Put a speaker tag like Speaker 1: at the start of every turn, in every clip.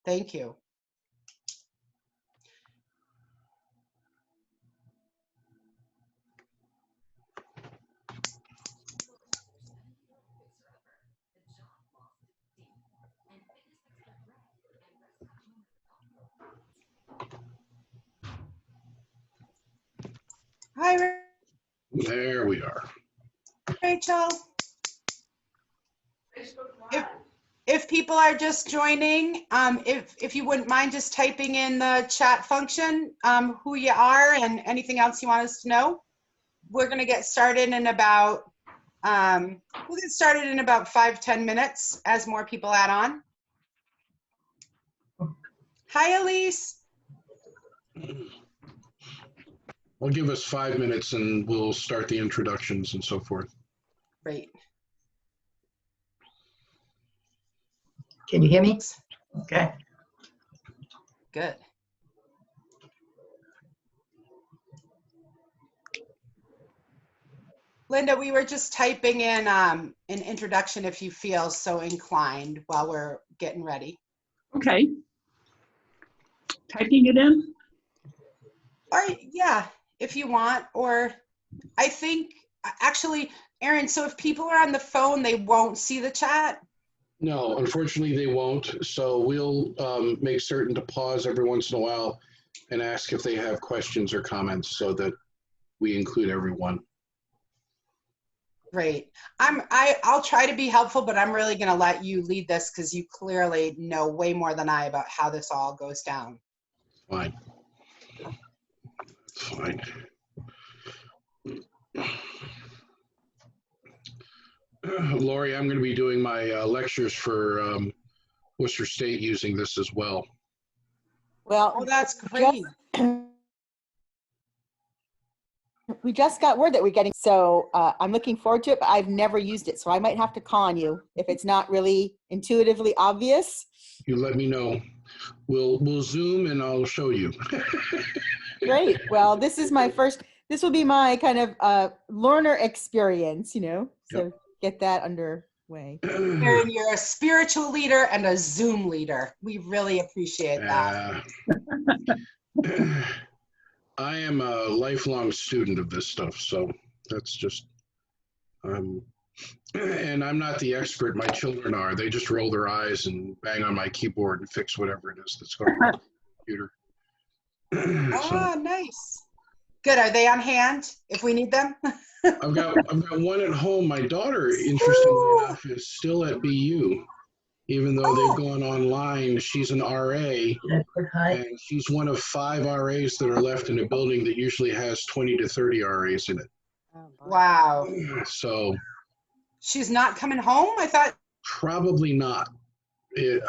Speaker 1: Thank you. Hi,
Speaker 2: There we are.
Speaker 1: Rachel. If people are just joining, if you wouldn't mind just typing in the chat function, who you are and anything else you want us to know. We're gonna get started in about, we'll get started in about 5-10 minutes as more people add on. Hi, Elise.
Speaker 2: Well, give us 5 minutes and we'll start the introductions and so forth.
Speaker 1: Great.
Speaker 3: Can you hear me? Okay.
Speaker 1: Good. Linda, we were just typing in an introduction if you feel so inclined while we're getting ready.
Speaker 4: Okay. Typing it in?
Speaker 1: Or yeah, if you want, or I think actually, Aaron, so if people are on the phone, they won't see the chat?
Speaker 2: No, unfortunately they won't. So we'll make certain to pause every once in a while and ask if they have questions or comments so that we include everyone.
Speaker 1: Great. I'll try to be helpful, but I'm really going to let you lead this because you clearly know way more than I about how this all goes down.
Speaker 2: Fine. Fine. Lori, I'm going to be doing my lectures for Worcester State using this as well.
Speaker 5: Well,
Speaker 1: Oh, that's great.
Speaker 5: We just got word that we're getting, so I'm looking forward to it, but I've never used it, so I might have to call on you if it's not really intuitively obvious.
Speaker 2: You let me know. We'll Zoom and I'll show you.
Speaker 5: Great. Well, this is my first, this will be my kind of learner experience, you know, so
Speaker 2: Yep.
Speaker 5: Get that underway.
Speaker 1: Aaron, you're a spiritual leader and a Zoom leader. We really appreciate that.
Speaker 2: I am a lifelong student of this stuff, so that's just, and I'm not the expert. My children are. They just roll their eyes and bang on my keyboard and fix whatever it is that's going on the computer.
Speaker 1: Oh, nice. Good. Are they on hand if we need them?
Speaker 2: I've got one at home. My daughter, interestingly enough, is still at BU, even though they've gone online. She's an RA, and she's one of 5 RAs that are left in a building that usually has 20 to 30 RAs in it.
Speaker 1: Wow.
Speaker 2: So
Speaker 1: She's not coming home? I thought
Speaker 2: probably not. BU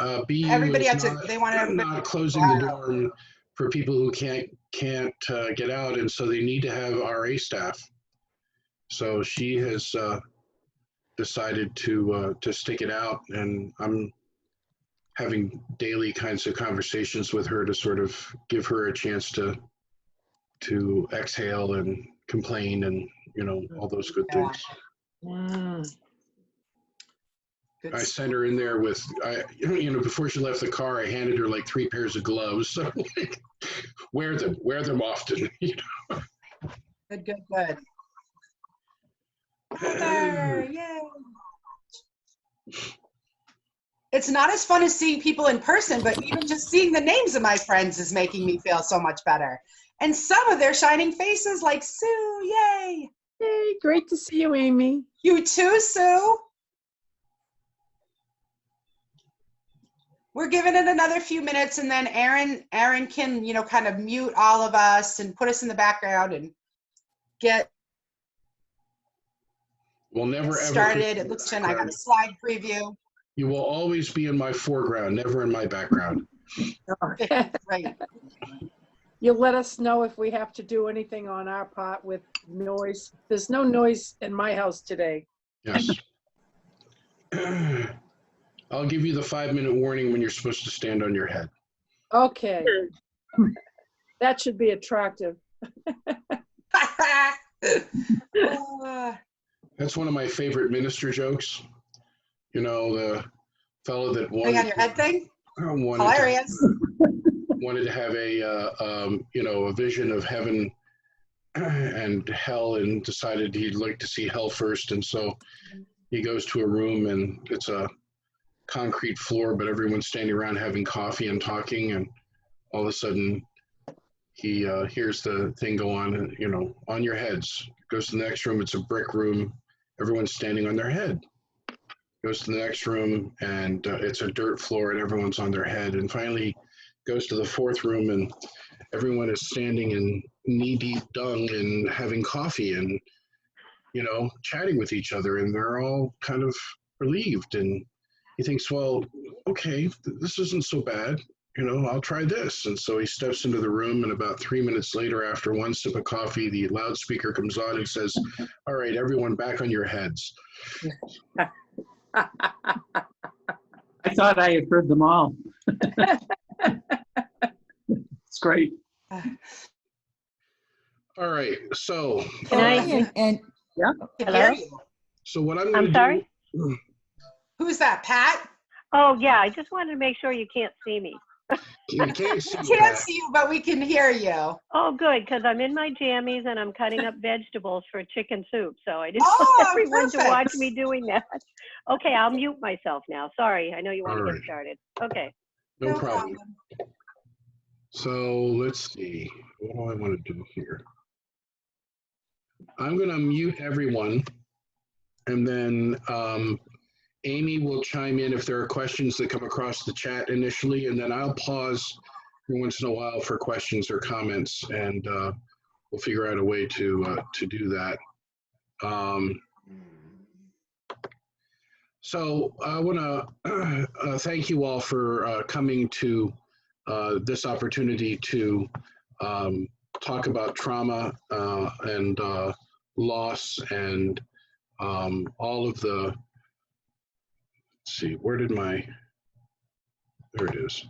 Speaker 1: everybody
Speaker 2: is
Speaker 1: had to,
Speaker 2: not,
Speaker 1: they want everybody.
Speaker 2: not closing the dorm for people who can't get out, and so they need to have RA staff. So she has decided to stick it out, and I'm having daily kinds of conversations with her to sort of give her a chance to exhale and complain and, you know, all those good things. I sent her in there with, you know, before she left the car, I handed her like 3 pairs of gloves. So like, wear them often. You know?
Speaker 1: Good, good, good. Heather, yay. It's not as fun as seeing people in person, but even just seeing the names of my friends is making me feel so much better. And some of their shining faces like Sue, yay.
Speaker 4: Hey, great to see you, Amy.
Speaker 1: You too, Sue. We're giving it another few minutes, and then Aaron can, you know, kind of mute all of us and put us in the background and get
Speaker 2: We'll never
Speaker 1: started.
Speaker 2: ever.
Speaker 1: It looks fun. I got a slide preview.
Speaker 2: You will always be in my foreground, never in my background.
Speaker 1: Right.
Speaker 6: You'll let us know if we have to do anything on our part with noise. There's no noise in my house today.
Speaker 2: Yes. I'll give you the 5-minute warning when you're supposed to stand on your head.
Speaker 6: Okay. That should be attractive.
Speaker 2: That's one of my favorite minister jokes. You know, the fellow that
Speaker 1: Thing on your head thing? Hilarious.
Speaker 2: wanted to have a vision of heaven and hell, and decided he'd like to see hell first. And so he goes to a room, and it's a concrete floor, but everyone's standing around having coffee and talking. And all of a sudden, he hears the thing go on, on your heads. Goes to the next room. It's a brick room. Everyone's standing on their head. Goes to the next room, and it's a dirt floor, and everyone's on their head. And finally, goes to the fourth room, and everyone is standing in knee-deep dung and having coffee and, chatting with each other, and they're all kind of relieved. And he thinks, well, okay, this isn't so bad. I'll try this. And so he steps into the room, and about 3 minutes later, after one sip of coffee, the loudspeaker comes on and says, all right, everyone back on your heads.
Speaker 4: I thought I had heard them all. It's great.
Speaker 2: All right, so.
Speaker 7: Can I-
Speaker 5: And
Speaker 4: Yeah.
Speaker 1: Can
Speaker 7: Hello?
Speaker 1: hear you.
Speaker 2: So what I'm going to
Speaker 7: I'm sorry?
Speaker 2: do.
Speaker 1: Who's that, Pat?
Speaker 7: Oh, yeah, I just wanted to make sure you can't see me.
Speaker 2: We can't see
Speaker 1: We
Speaker 2: you,
Speaker 1: can't
Speaker 2: Pat.
Speaker 1: see you, but we can hear you.
Speaker 7: Oh, good, because I'm in my jammies and I'm cutting up vegetables for chicken soup. So I didn't
Speaker 1: Oh,
Speaker 7: want everyone to
Speaker 1: perfect.
Speaker 7: watch me doing that. Okay, I'll mute myself now. Sorry, I know you want
Speaker 2: All
Speaker 7: to
Speaker 2: right.
Speaker 7: get started. Okay.
Speaker 2: No problem. So let's see. What do I want to do here? I'm going to mute everyone, and then Amy will chime in if there are questions that come across the chat initially, and then I'll pause every once in a while for questions or comments, and we'll figure out a way to do that. So I want to thank you all for coming to this opportunity to talk about trauma and loss and all of the, let's see, where did there it is.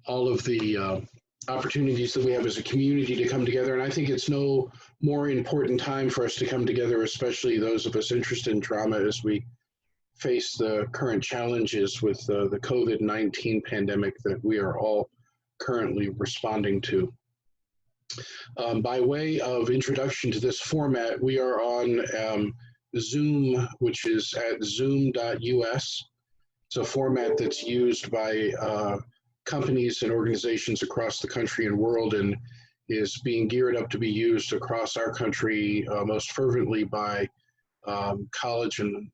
Speaker 2: All of the opportunities that we have as a community to come together. And I think it's no more important time for us to come together, especially those of us interested in trauma, as we face the current challenges with the COVID-19 pandemic that we are all currently responding to. By way of introduction to this format, we are on Zoom, which is at zoom.us. It's a format that's used by companies and organizations across the country and world, and is being geared up to be used across our country most fervently by college and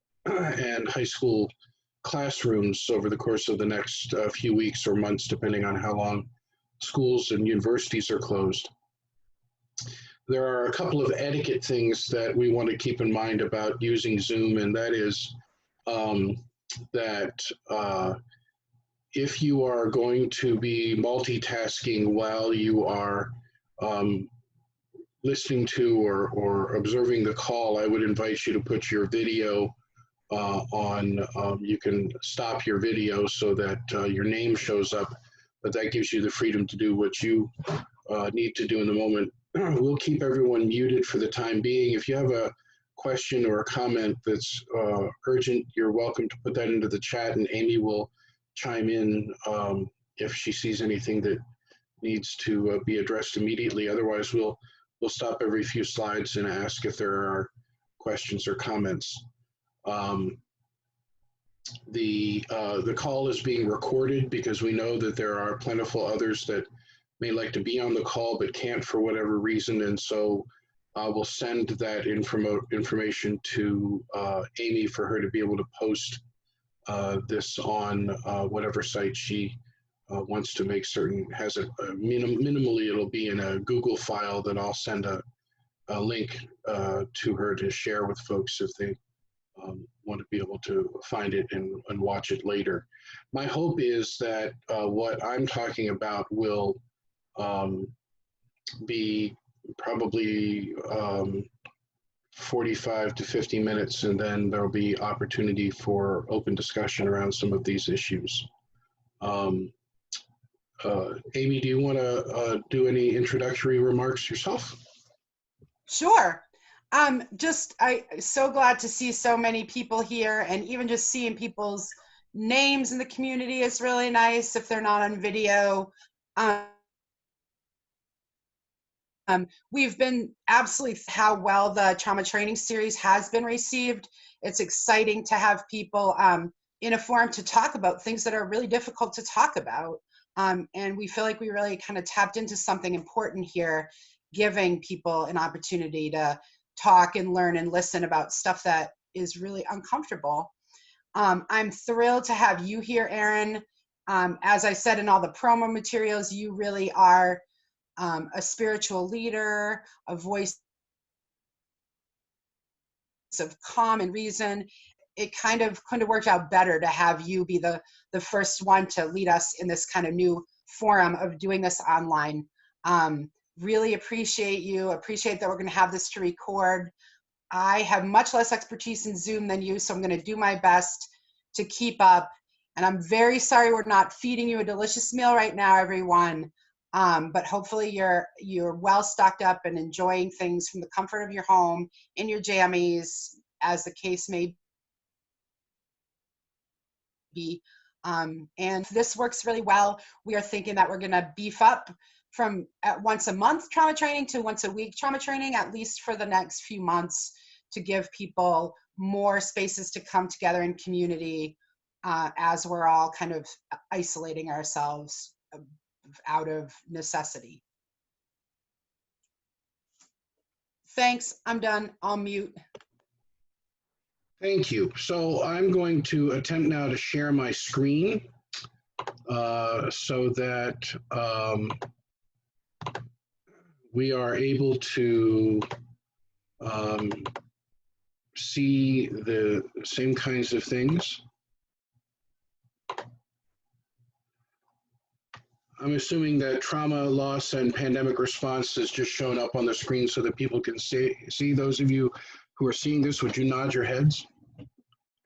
Speaker 2: high school classrooms over the course of the next few weeks or months, depending on how long schools and universities are closed. There are a couple of etiquette things that we want to keep in mind about using Zoom, and that is that if you are going to be multitasking while you are listening to or observing the call, I would invite you to put your video on. You can stop your video so that your name shows up, but that gives you the freedom to do what you need to do in the moment. We'll keep everyone muted for the time being. If you have a question or a comment that's urgent, you're welcome to put that into the chat, and Amy will chime in if she sees anything that needs to be addressed immediately. Otherwise, we'll stop every few slides and ask if there are questions or comments. The call is being recorded because we know that there are plentiful others that may like to be on the call but can't for whatever reason, and so we'll send that information to Amy for her to be able to post this on whatever site she wants to make certain has it. Minimally, it'll be in a Google file that I'll send a link to her to share with folks if they want to be able to find it and watch it later. My hope is that what I'm talking about will be probably 45 to 50 minutes, and then there'll be opportunity for open discussion around some of these issues. Amy, do you want to do any introductory remarks yourself?
Speaker 1: Sure. I'm so glad to see so many people here, and even just seeing people's names in the community is really nice if they're not on video. We've been absolutely how well the trauma training series has been received. It's exciting to have people in a forum to talk about things that are really difficult to talk about. And we feel like we really kind of tapped into something important here, giving people an opportunity to talk and learn and listen about stuff that is really uncomfortable. I'm thrilled to have you here, Aaron. As I said in all the promo materials, you really are a spiritual leader, a voice of calm and reason. It kind of couldn't have worked out better to have you be the first one to lead us in this kind of new forum of doing this online. Really appreciate you, appreciate that we're gonna have this to record. I have much less expertise in Zoom than you, so I'm gonna do my best to keep up. And I'm very sorry we're not feeding you a delicious meal right now, everyone. But hopefully you're well stocked up and enjoying things from the comfort of your home, in your jammies, as the case may be. And this works really well. We are thinking that we're gonna beef up from once a month trauma training to once a week trauma training, at least for the next few months, to give people more spaces to come together in community as we're all kind of isolating ourselves out of necessity. Thanks, I'm done, I'll mute.
Speaker 2: Thank you. So I'm going to attempt now to share my screen so that we are able to see the same kinds of things. I'm assuming that trauma, loss, and pandemic response is just showing up on the screen so that people can see. Those of you who are seeing this, would you nod your heads?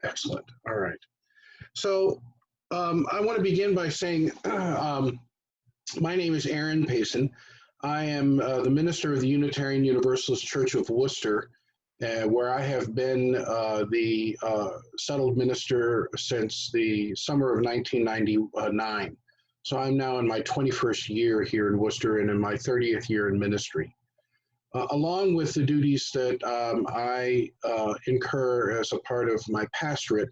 Speaker 2: Excellent. All right. So I want to begin by saying my name is Reverend Payson. I am the minister of the Unitarian Universalist Church of Worcester, where I have been the settled minister since the summer of 1999. So I'm now in my 21st year here in Worcester and in my 30th year in ministry. Along with the duties that I incur as a part of my pastorate,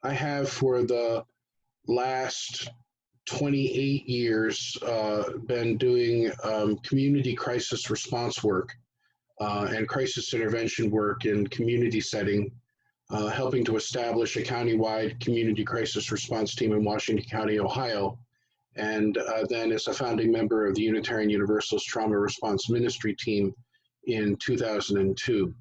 Speaker 2: I have for the last 28 years been doing community crisis response work and crisis intervention work in community setting, helping to establish a countywide community crisis response team in Washington County, Ohio, and then as a founding member of the Unitarian Universalist Trauma Response Ministry team in 2002.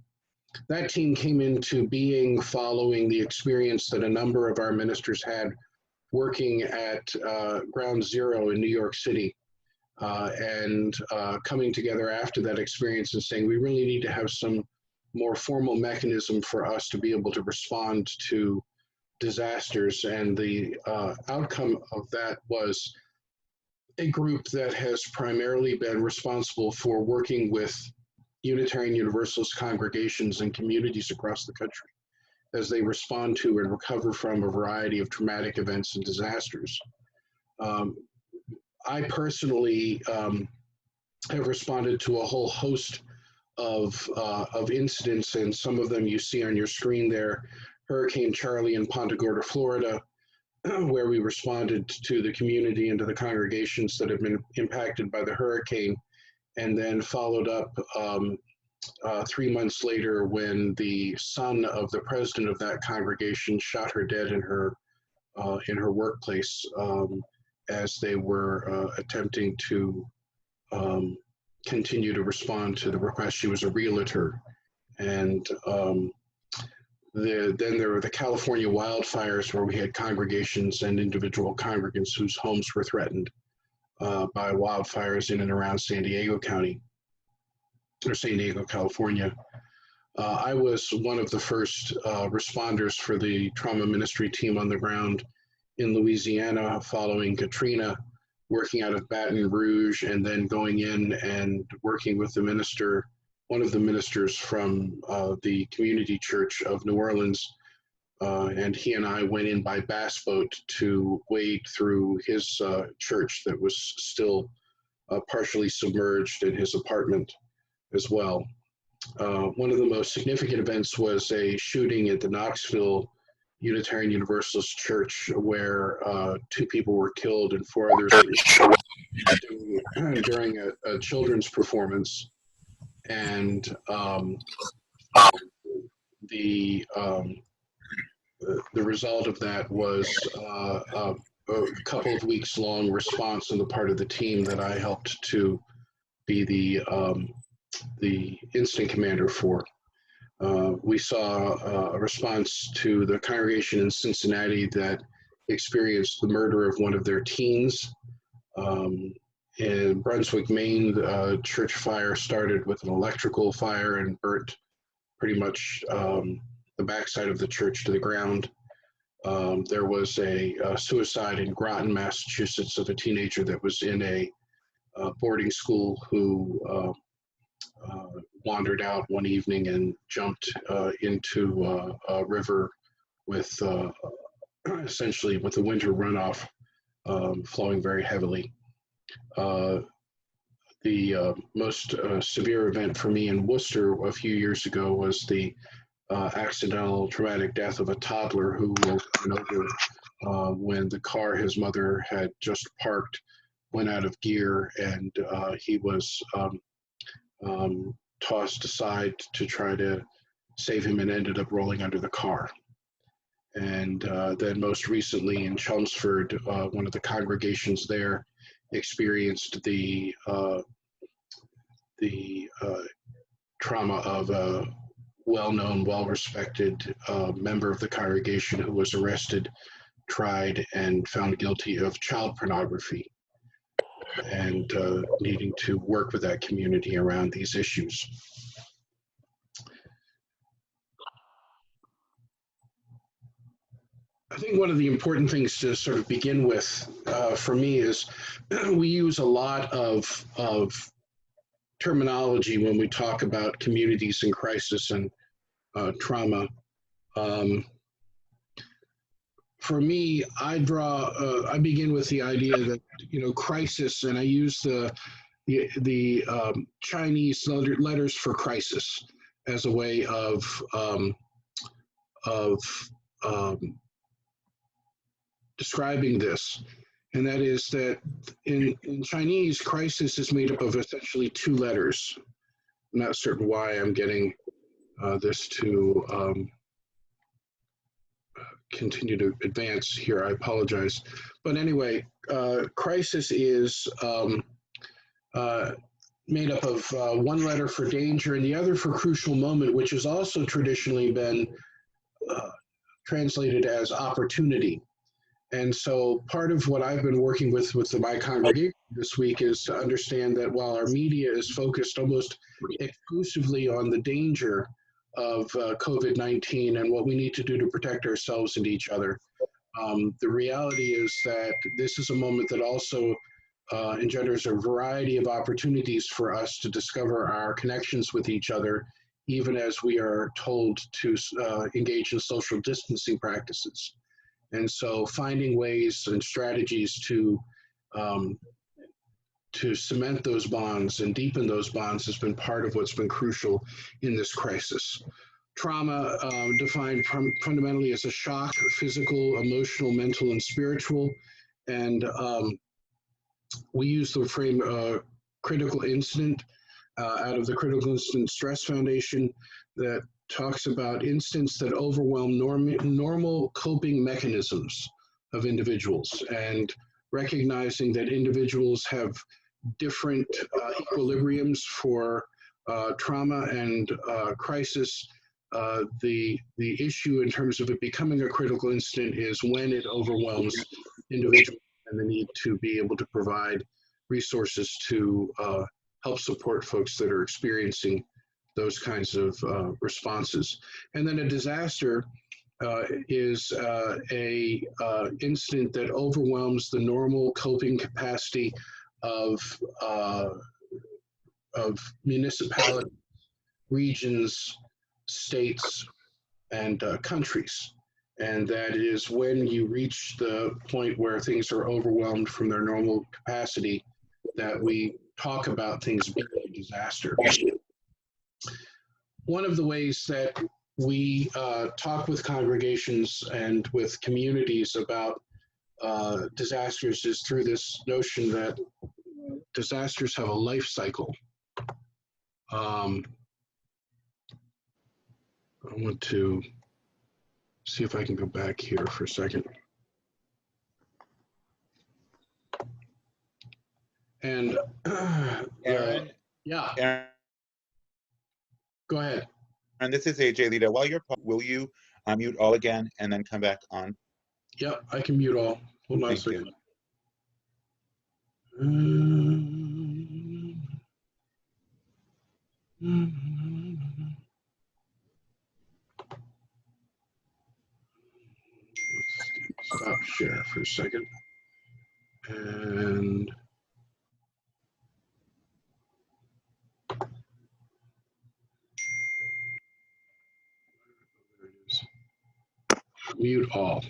Speaker 2: That team came into being following the experience that a number of our ministers had working at Ground Zero in New York City, and coming together after that experience and saying we really need to have some more formal mechanism for us to be able to respond to disasters. And the outcome of that was a group that has primarily been responsible for working with Unitarian Universalist congregations and communities across the country as they respond to and recover from a variety of traumatic events and disasters. I personally have responded to a whole host of incidents, and some of them you see on your screen there. Hurricane Charlie in Punta Gorda, Florida, where we responded to the community and to the congregations that have been impacted by the hurricane, and then followed up 3 months later when the son of the president of that congregation shot her dead in her workplace as they were attempting to continue to respond to the request. She was a realtor. And then there were the California wildfires, where we had congregations and individual congregants whose homes were threatened by wildfires in and around San Diego County, or San Diego, California. I was one of the first responders for the trauma ministry team on the ground in Louisiana following Katrina, working out of Baton Rouge, and then going in and working with the minister, one of the ministers from the community church of New Orleans, and he and I went in by bass boat to wade through his church that was still partially submerged in his apartment as well. One of the most significant events was a shooting at the Knoxville Unitarian Universalist Church where 2 people were killed and 4 others were injured during a children's performance. And the result of that was a couple of weeks long response on the part of the team that I helped to be the incident commander for. We saw a response to the congregation in Cincinnati that experienced the murder of one of their teens. In Brunswick, Maine, the church fire started with an electrical fire and burnt pretty much the backside of the church to the ground. There was a suicide in Groton, Massachusetts, of a teenager that was in a boarding school who wandered out one evening and jumped into a river with essentially with the winter runoff flowing very heavily. The most severe event for me in Worcester a few years ago was the accidental traumatic death of a toddler who was run over when the car his mother had just parked went out of gear, and he was tossed aside to try to save him and ended up rolling under the car. And then most recently in Chelmsford, one of the congregations there experienced the trauma of a well-known, well-respected member of the congregation who was arrested, tried, and found guilty of child pornography, and needing to work with that community around these issues. I think one of the important things to sort of begin with for me is we use a lot of terminology when we talk about communities in crisis and trauma. For me, I begin with the idea that, crisis, and I use the Chinese letters for crisis as a way of describing this. And that is that in Chinese, crisis is made up of essentially 2 letters. I'm not certain why I'm getting this to continue to advance here. I apologize. But anyway, crisis is made up of 1 letter for danger and the other for crucial moment, which has also traditionally been translated as opportunity. And so part of what I've been working with my congregation this week is to understand that while our media is focused almost exclusively on the danger of COVID-19 and what we need to do to protect ourselves and each other, the reality is that this is a moment that also engenders a variety of opportunities for us to discover our connections with each other, even as we are told to engage in social distancing practices. And so finding ways and strategies to cement those bonds and deepen those bonds has been part of what's been crucial in this crisis. Trauma, defined fundamentally as a shock, physical, emotional, mental, and spiritual. And we use the frame critical incident out of the Critical Incident Stress Foundation that talks about incidents that overwhelm normal coping mechanisms of individuals, and recognizing that individuals have different equilibriums for trauma and crisis. The issue in terms of it becoming a critical incident is when it overwhelms individuals and the need to be able to provide resources to help support folks that are experiencing those kinds of responses. And then a disaster is a incident that overwhelms the normal coping capacity of municipalities, regions, states, and countries. And that is when you reach the point where things are overwhelmed from their normal capacity, that we talk about things being a disaster. One of the ways that we talk with congregations and with communities about disasters is through this notion that disasters have a life cycle. I want to see if I can go back here for a second. And
Speaker 8: Aaron,
Speaker 2: yeah,
Speaker 8: Aaron,
Speaker 2: go ahead.
Speaker 8: and this is AJ Lita. While you're will you mute all again and then come back on?
Speaker 2: Yep, I can mute all. Hold on a
Speaker 8: Thank you.
Speaker 2: second. Let's stop share for a second. And there it is. Mute all.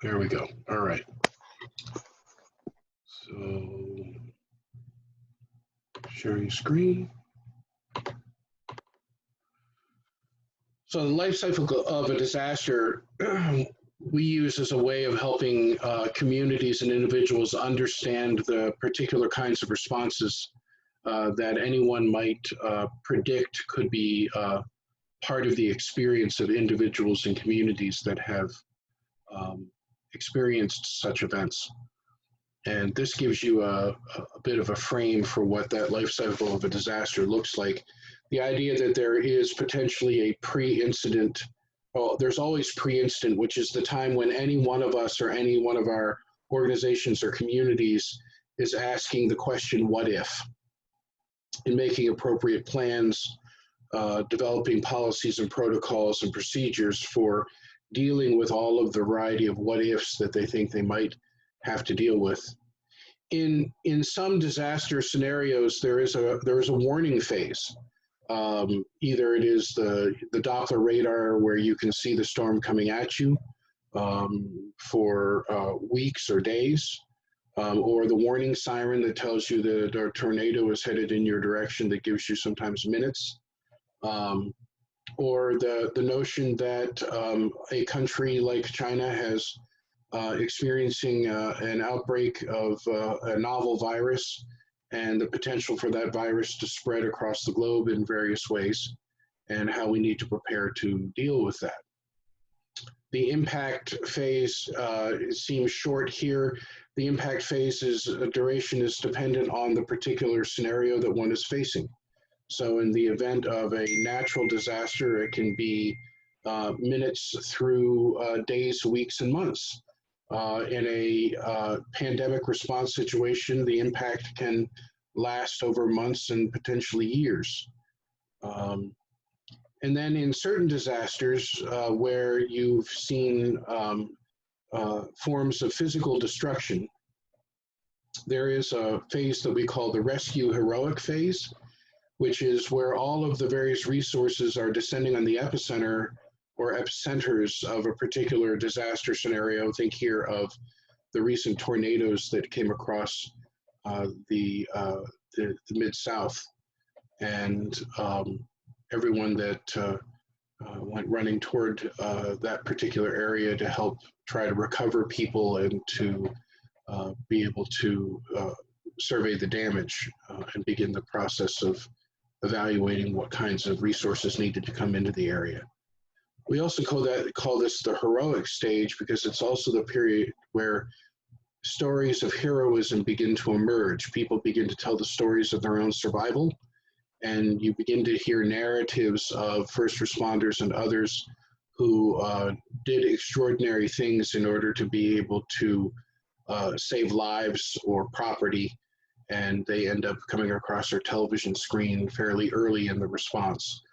Speaker 2: There we go. All right. So sharing screen. So the life cycle of a disaster we use as a way of helping communities and individuals understand the particular kinds of responses that anyone might predict could be part of the experience of individuals and communities that have experienced such events. And this gives you a bit of a frame for what that life cycle of a disaster looks like. The idea that there is potentially a pre-incident, well, there's always pre-incident, which is the time when any one of us or any one of our organizations or communities is asking the question, what if? And making appropriate plans, developing policies and protocols and procedures for dealing with all of the variety of what ifs that they think they might have to deal with. In some disaster scenarios, there is a warning phase. Either it is the Doppler radar where you can see the storm coming at you for weeks or days, or the warning siren that tells you that a tornado is headed in your direction that gives you sometimes minutes, or the notion that a country like China has experiencing an outbreak of a novel virus and the potential for that virus to spread across the globe in various ways, and how we need to prepare to deal with that. The impact phase seems short here. The impact phase's duration is dependent on the particular scenario that one is facing. So in the event of a natural disaster, it can be minutes through days, weeks, and months. In a pandemic response situation, the impact can last over months and potentially years. And then in certain disasters where you've seen forms of physical destruction, there is a phase that we call the rescue heroic phase, which is where all of the various resources are descending on the epicenter or epicenters of a particular disaster scenario. Think here of the recent tornadoes that came across the Mid-South, and everyone that went running toward that particular area to help try to recover people and to be able to survey the damage and begin the process of evaluating what kinds of resources needed to come into the area. We also call this the heroic stage because it's also the period where stories of heroism begin to emerge. People begin to tell the stories of their own survival, and you begin to hear narratives of first responders and others who did extraordinary things in order to be able to save lives or property, and they end up coming across our television screen fairly early in the response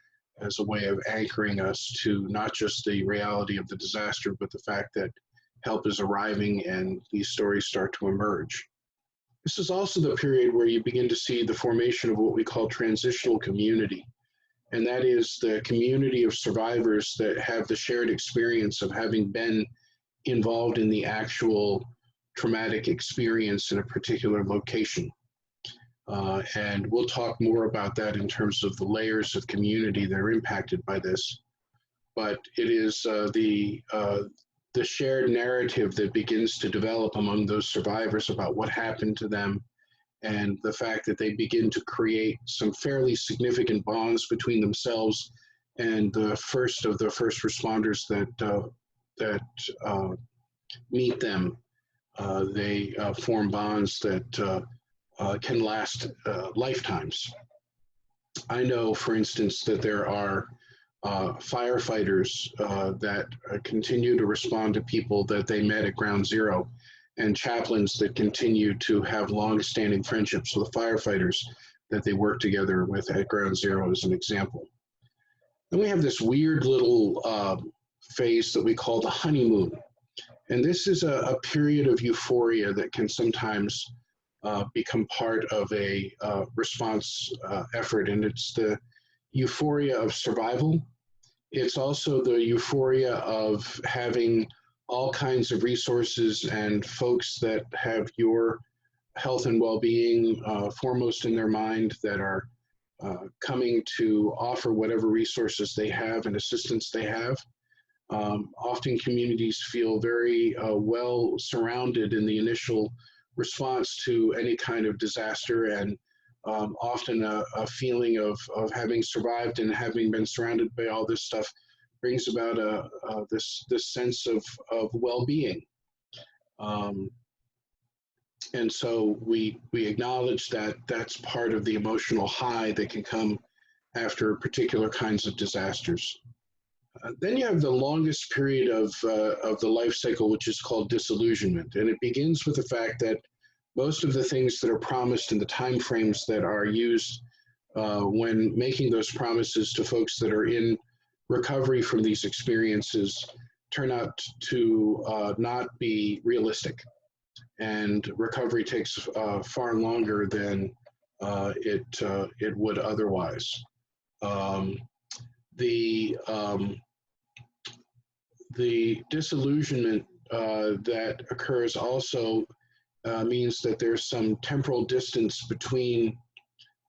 Speaker 2: as a way of anchoring us to not just the reality of the disaster, but the fact that help is arriving and these stories start to emerge. This is also the period where you begin to see the formation of what we call transitional community. and that is the community of survivors that have the shared experience of having been involved in the actual traumatic experience in a particular location. And we'll talk more about that in terms of the layers of community that are impacted by this. But it is the shared narrative that begins to develop among those survivors about what happened to them, and the fact that they begin to create some fairly significant bonds between themselves and the first responders that meet them. They form bonds that can last lifetimes. I know, for instance, that there are firefighters that continue to respond to people that they met at Ground Zero, and chaplains that continue to have long-standing friendships with the firefighters that they work together with at Ground Zero, as an example. Then we have this weird little phase that we call the honeymoon. And this is a period of euphoria that can sometimes become part of a response effort. And it's the euphoria of survival. It's also the euphoria of having all kinds of resources and folks that have your health and well-being foremost in their mind, that are coming to offer whatever resources they have and assistance they have. Often communities feel very well surrounded in the initial response to any kind of disaster, and often a feeling of having survived and having been surrounded by all this stuff brings about this sense of well-being. And so we acknowledge that that's part of the emotional high that can come after particular kinds of disasters. Then you have the longest period of the life cycle, which is called disillusionment. And it begins with the fact that most of the things that are promised in the timeframes that are used when making those promises to folks that are in recovery from these experiences turn out to not be realistic. And recovery takes far longer than it would otherwise. The disillusionment that occurs also means that there's some temporal distance between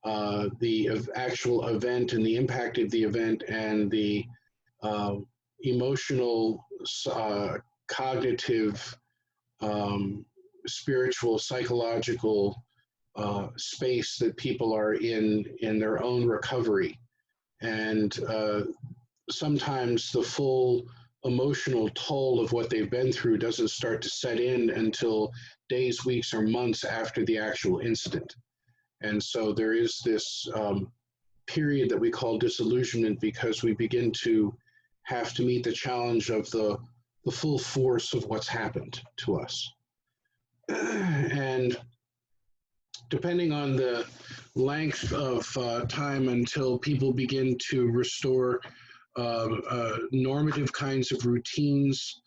Speaker 2: the actual event and the impact of the event and the emotional, cognitive, spiritual, psychological space that people are in their own recovery. And sometimes the full emotional toll of what they've been through doesn't start to set in until days, weeks, or months after the actual incident. And so there is this period that we call disillusionment, because we begin to have to meet the challenge of the full force of what's happened to us. And depending on the length of time until people begin to restore normative kinds of routines,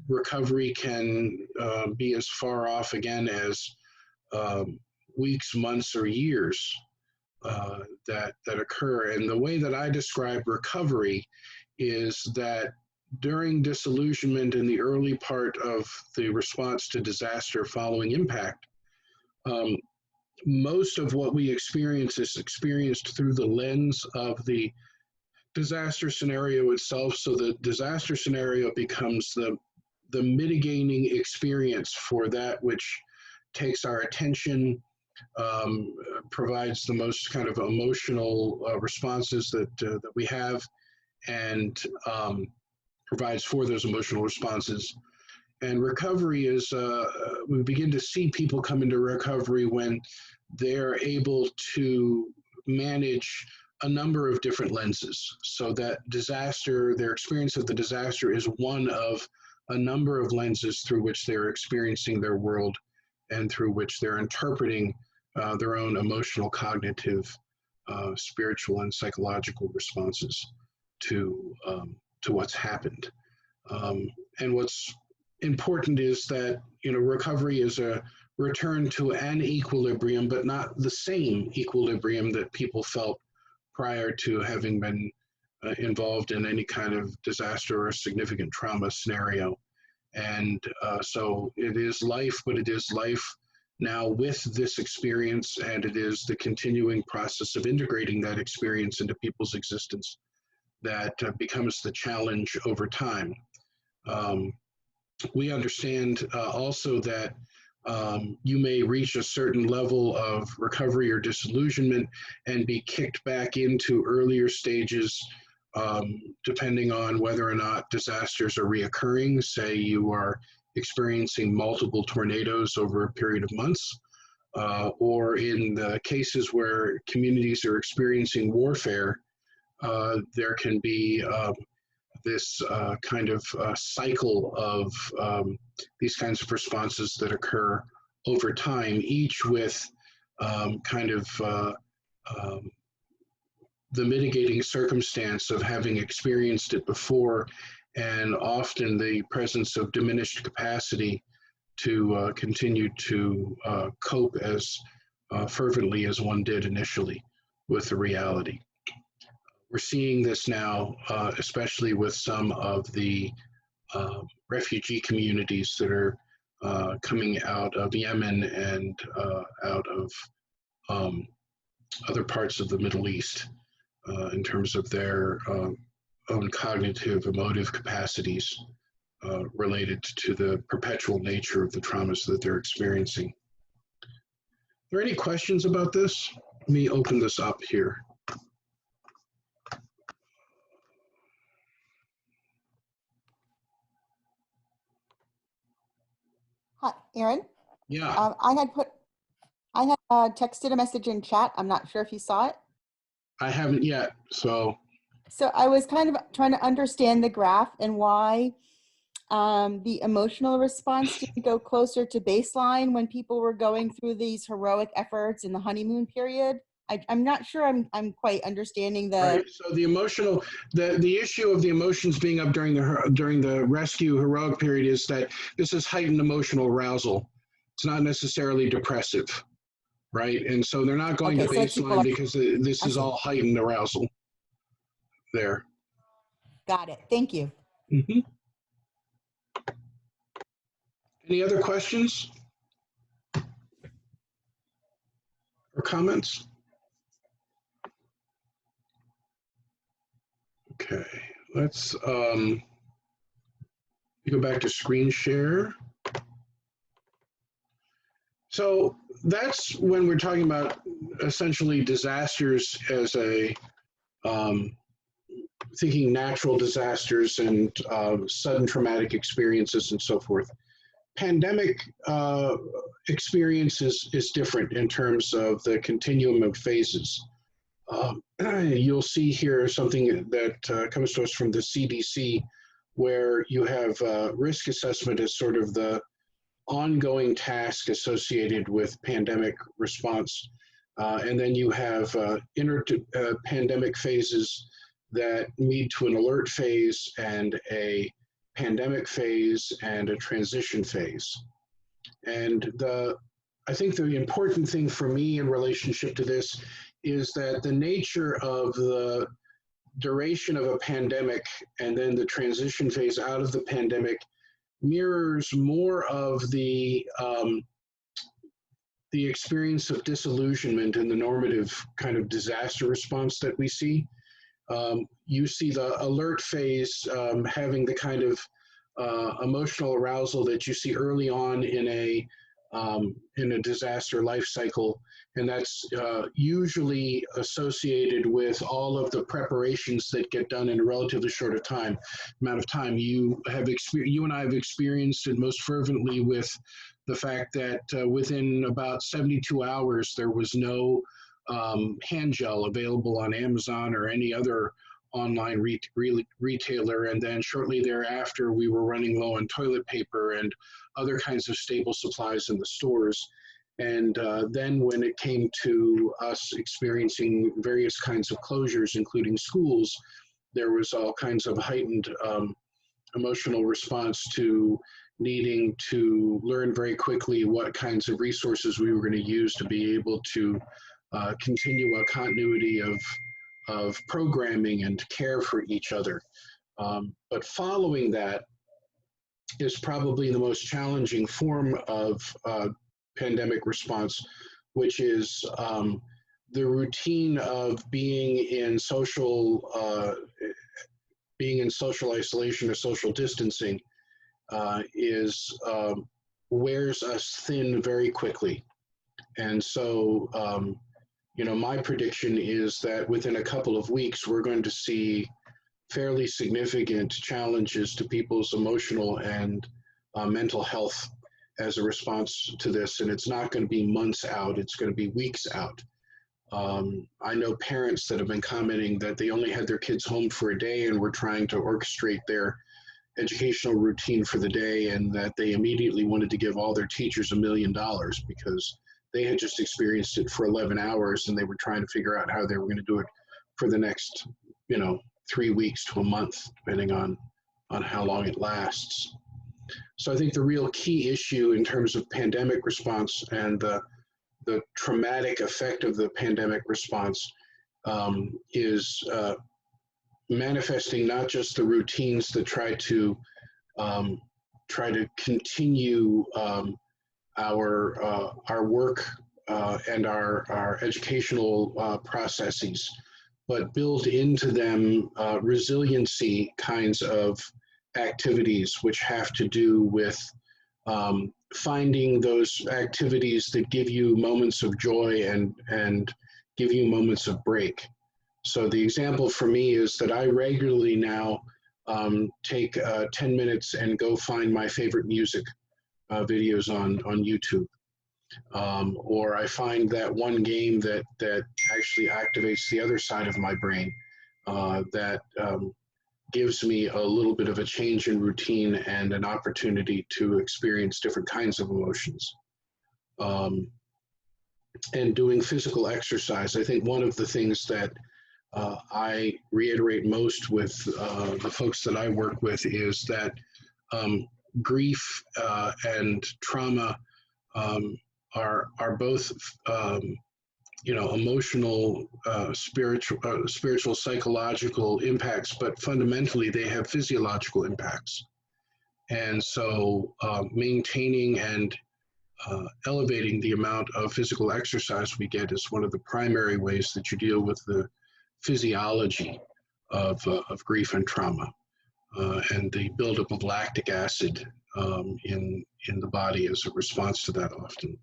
Speaker 2: recovery can be as far off again as weeks, months, or years that occur. And the way that I describe recovery is that during disillusionment in the early part of the response to disaster following impact, most of what we experience is experienced through the lens of the disaster scenario itself. So the disaster scenario becomes the mitigating experience for that which takes our attention, provides the most kind of emotional responses that we have, and provides for those emotional responses. And recovery is, we begin to see people come into recovery when they're able to manage a number of different lenses. So that disaster, their experience of the disaster is one of a number of lenses through which they're experiencing their world and through which they're interpreting their own emotional, cognitive, spiritual, and psychological responses to what's happened. And what's important is that, you know, recovery is a return to an equilibrium, but not the same equilibrium that people felt prior to having been involved in any kind of disaster or significant trauma scenario. And so it is life, but it is life now with this experience, and it is the continuing process of integrating that experience into people's existence that becomes the challenge over time. We understand also that you may reach a certain level of recovery or disillusionment and be kicked back into earlier stages, depending on whether or not disasters are reoccurring. Say you are experiencing multiple tornadoes over a period of months, or in the cases where communities are experiencing warfare, there can be this kind of cycle of these kinds of responses that occur over time, each with kind of the mitigating circumstance of having experienced it before, and often the presence of diminished capacity to continue to cope as fervently as one did initially with the reality. We're seeing this now, especially with some of the refugee communities that are coming out of Yemen and out of other parts of the Middle East, in terms of their own cognitive, emotive capacities related to the perpetual nature of the traumas that they're experiencing. Are there any questions about this? Let me open this up here.
Speaker 5: Hi, Aaron.
Speaker 2: Yeah,
Speaker 5: I had texted a message in chat. I'm not sure if you saw it.
Speaker 2: I haven't yet, so.
Speaker 5: So I was kind of trying to understand the graph and why the emotional response didn't go closer to baseline when people were going through these heroic efforts in the honeymoon period. I'm not sure I'm quite understanding the.
Speaker 2: Right. So the emotional, the issue of the emotions being up during the rescue heroic period is that this is heightened emotional arousal. It's not necessarily depressive, right? And so they're not going
Speaker 5: Okay,
Speaker 2: to
Speaker 5: so it's people
Speaker 2: baseline
Speaker 5: like-
Speaker 2: because this
Speaker 5: I
Speaker 2: is
Speaker 5: see.
Speaker 2: all heightened arousal there.
Speaker 5: Got it. Thank you.
Speaker 2: Mhm. Any other questions or comments? Okay, let's go back to screen share. So that's when we're talking about essentially disasters as a, thinking natural disasters and sudden traumatic experiences and so forth. Pandemic experience is different in terms of the continuum of phases. You'll see here something that comes to us from the CDC, where you have risk assessment as sort of the ongoing task associated with pandemic response. And then you have pandemic phases that lead to an alert phase and a pandemic phase and a transition phase. And I think the important thing for me in relationship to this is that the nature of the duration of a pandemic and then the transition phase out of the pandemic mirrors more of the experience of disillusionment and the normative kind of disaster response that we see. You see the alert phase having the kind of emotional arousal that you see early on in a disaster life cycle, and that's usually associated with all of the preparations that get done in a relatively short amount of time. You and I have experienced it most fervently with the fact that within about 72 hours there was no hand gel available on Amazon or any other online retailer, and then shortly thereafter we were running low on toilet paper and other kinds of staple supplies in the stores. And then when it came to us experiencing various kinds of closures, including schools, there was all kinds of heightened emotional response to needing to learn very quickly what kinds of resources we were going to use to be able to continue a continuity of of programming and care for each other. But following that is probably the most challenging form of pandemic response, which is the routine of being in social isolation or social distancing wears us thin very quickly. And so, my prediction is that within a couple of weeks, we're going to see fairly significant challenges to people's emotional and mental health as a response to this. And it's not going to be months out, it's going to be weeks out. I know parents that have been commenting that they only had their kids home for a day and were trying to orchestrate their educational routine for the day, and that they immediately wanted to give all their teachers $1 million because they had just experienced it for 11 hours and they were trying to figure out how they were going to do it for the next, 3 weeks to a month, depending on how long it lasts. So I think the real key issue in terms of pandemic response and the traumatic effect of the pandemic response is manifesting not just the routines that try to continue our work and our educational processes, but build into them resiliency kinds of activities which have to do with finding those activities that give you moments of joy and give you moments of break. So the example for me is that I regularly now take 10 minutes and go find my favorite music videos on YouTube. Or I find that one game that actually activates the other side of my brain that gives me a little bit of a change in routine and an opportunity to experience different kinds of emotions. And doing physical exercise. I think one of the things that I reiterate most with the folks that I work with is that grief and trauma are both emotional, spiritual, psychological impacts, but fundamentally they have physiological impacts. And so maintaining and elevating the amount of physical exercise we get is one of the primary ways that you deal with the physiology of grief and trauma, and the buildup of lactic acid in the body as a response to that often.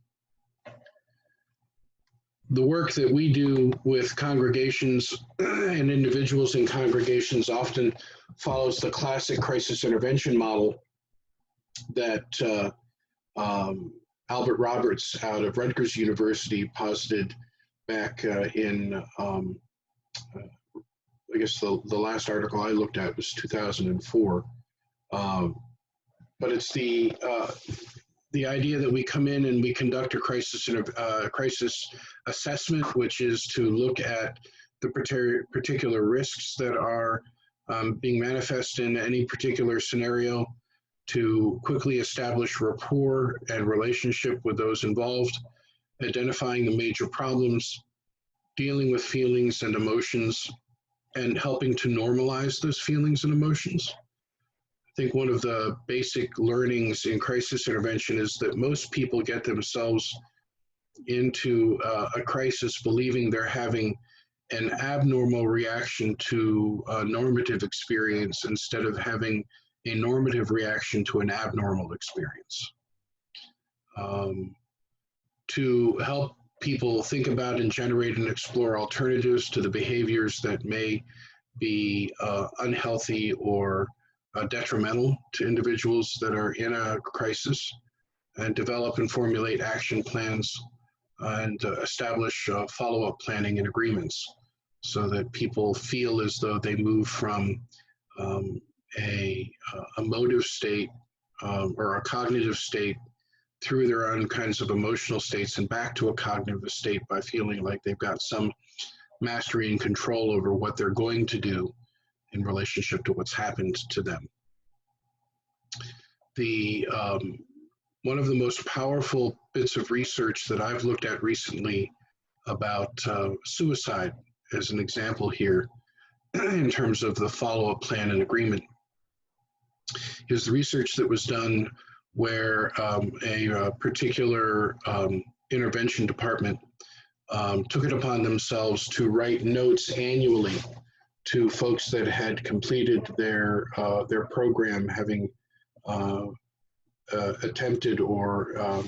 Speaker 2: The work that we do with congregations and individuals in congregations often follows the classic crisis intervention model that Albert Roberts out of Rutgers University posited back in, I guess the last article I looked at was 2004. But it's the idea that we come in and we conduct a crisis assessment, which is to look at the particular risks that are being manifest in any particular scenario, to quickly establish rapport and relationship with those involved, identifying the major problems, dealing with feelings and emotions, and helping to normalize those feelings and emotions. I think one of the basic learnings in crisis intervention is that most people get themselves into a crisis believing they're having an abnormal reaction to a normative experience instead of having a normative reaction to an abnormal experience. To help people think about and generate and explore alternatives to the behaviors that may be unhealthy or detrimental to individuals that are in a crisis, and develop and formulate action plans and establish follow-up planning and agreements so that people feel as though they move from a emotive state or a cognitive state through their own kinds of emotional states and back to a cognitive state by feeling like they've got some mastery and control over what they're going to do in relationship to what's happened to them. One of the most powerful bits of research that I've looked at recently about suicide as an example here in terms of the follow-up plan and agreement is the research that was done where a particular intervention department took it upon themselves to write notes annually to folks that had completed their program, having attempted or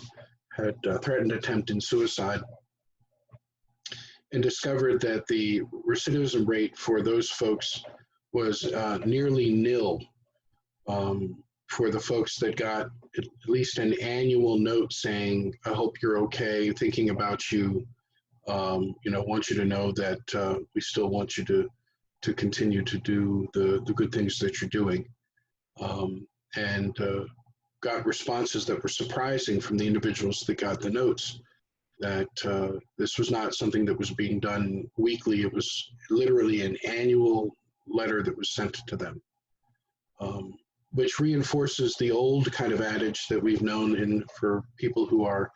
Speaker 2: had threatened attempting suicide, and discovered that the recidivism rate for those folks was nearly nil for the folks that got at least an annual note saying, "I hope you're okay, thinking about you, want you to know that we still want you to continue to do the good things that you're doing," and got responses that were surprising from the individuals that got the notes, that this was not something that was being done weekly. It was literally an annual letter that was sent to them, which reinforces the old kind of adage that we've known for people who are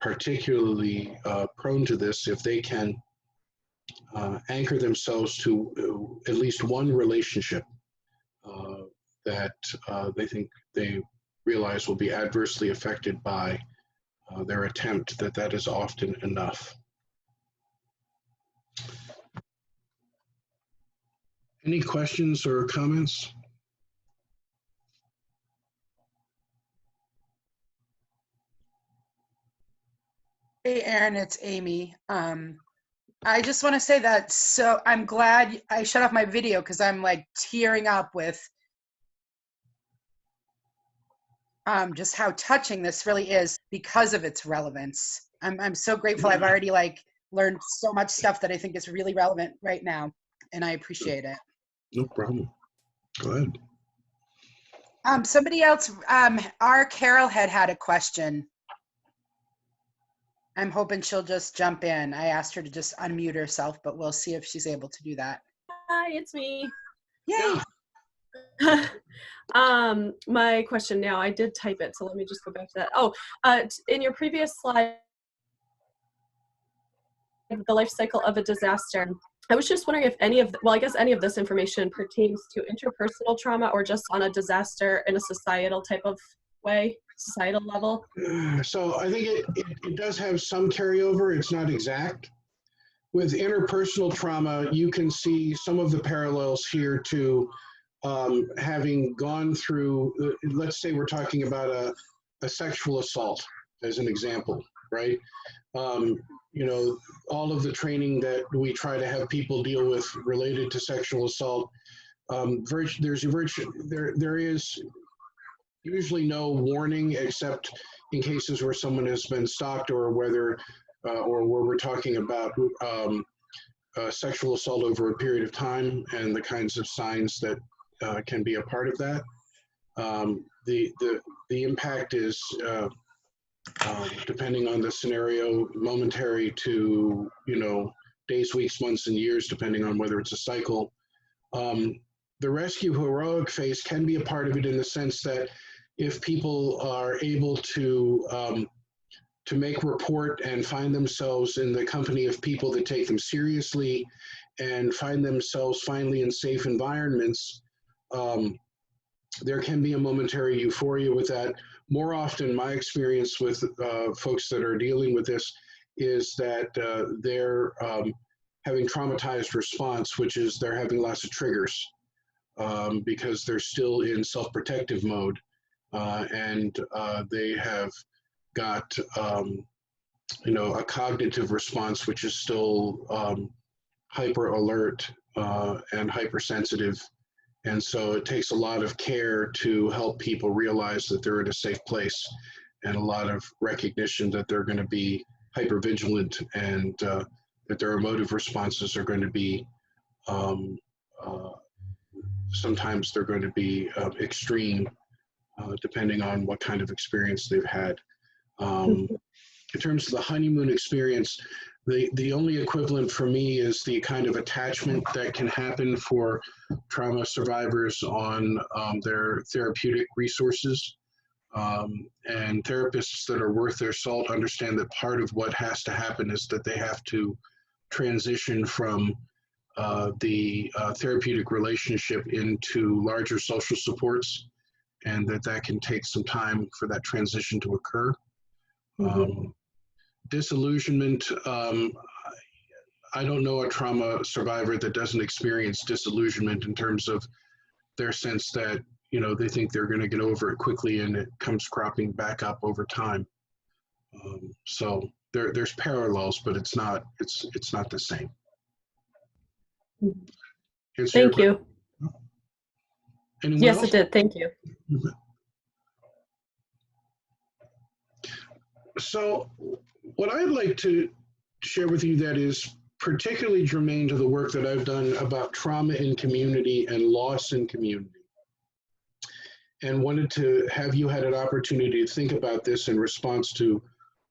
Speaker 2: particularly prone to this. If they can anchor themselves to at least one relationship that they think they realize will be adversely affected by their attempt, that is often enough. Any questions or comments?
Speaker 1: Hey, Aaron, it's Amy. I just want to say that I'm glad I shut off my video because I'm like tearing up with just how touching this really is because of its relevance. I'm so grateful. I've already learned so much stuff that I think is really relevant right now, and I appreciate it.
Speaker 2: No problem. Go ahead.
Speaker 1: Somebody else, our Carol had a question. I'm hoping she'll just jump in. I asked her to just unmute herself, but we'll see if she's able to do that.
Speaker 9: Hi, it's me.
Speaker 1: Yay!
Speaker 9: My question now, I did type it, so let me just go back to that. Oh, in your previous slide, the life cycle of a disaster, I was just wondering if any of this information pertains to interpersonal trauma or just on a disaster in a societal type of way, societal level.
Speaker 2: So I think it does have some carryover. It's not exact. With interpersonal trauma, you can see some of the parallels here to having gone through, let's say we're talking about a sexual assault as an example, right? All of the training that we try to have people deal with related to sexual assault, there is usually no warning except in cases where someone has been stalked or where we're talking about sexual assault over a period of time and the kinds of signs that can be a part of that. The impact is, depending on the scenario, momentary to, days, weeks, months, and years, depending on whether it's a cycle. The rescue heroic phase can be a part of it in the sense that if people are able to make report and find themselves in the company of people that take them seriously and find themselves finally in safe environments, there can be a momentary euphoria with that. More often, my experience with folks that are dealing with this is that they're having traumatized response, which is they're having lots of triggers because they're still in self-protective mode, and they have got a cognitive response which is still hyper alert and hypersensitive. And so it takes a lot of care to help people realize that they're in a safe place, and a lot of recognition that they're going to be hypervigilant and that their emotive responses are going to be, sometimes they're going to be extreme, depending on what kind of experience they've had. In terms of the honeymoon experience, the only equivalent for me is the kind of attachment that can happen for trauma survivors on their therapeutic resources. And therapists that are worth their salt understand that part of what has to happen is that they have to transition from the therapeutic relationship into larger social supports, and that can take some time for that transition to occur. Disillusionment, I don't know a trauma survivor that doesn't experience disillusionment in terms of their sense that, they think they're going to get over it quickly, and it comes cropping back up over time. So there's parallels, but it's not the same.
Speaker 9: Thank you.
Speaker 2: Anyone
Speaker 9: Yes,
Speaker 2: else?
Speaker 9: it did. Thank you.
Speaker 2: So what I'd like to share with you that is particularly germane to the work that I've done about trauma in community and loss in community, and wanted to have you had an opportunity to think about this in response to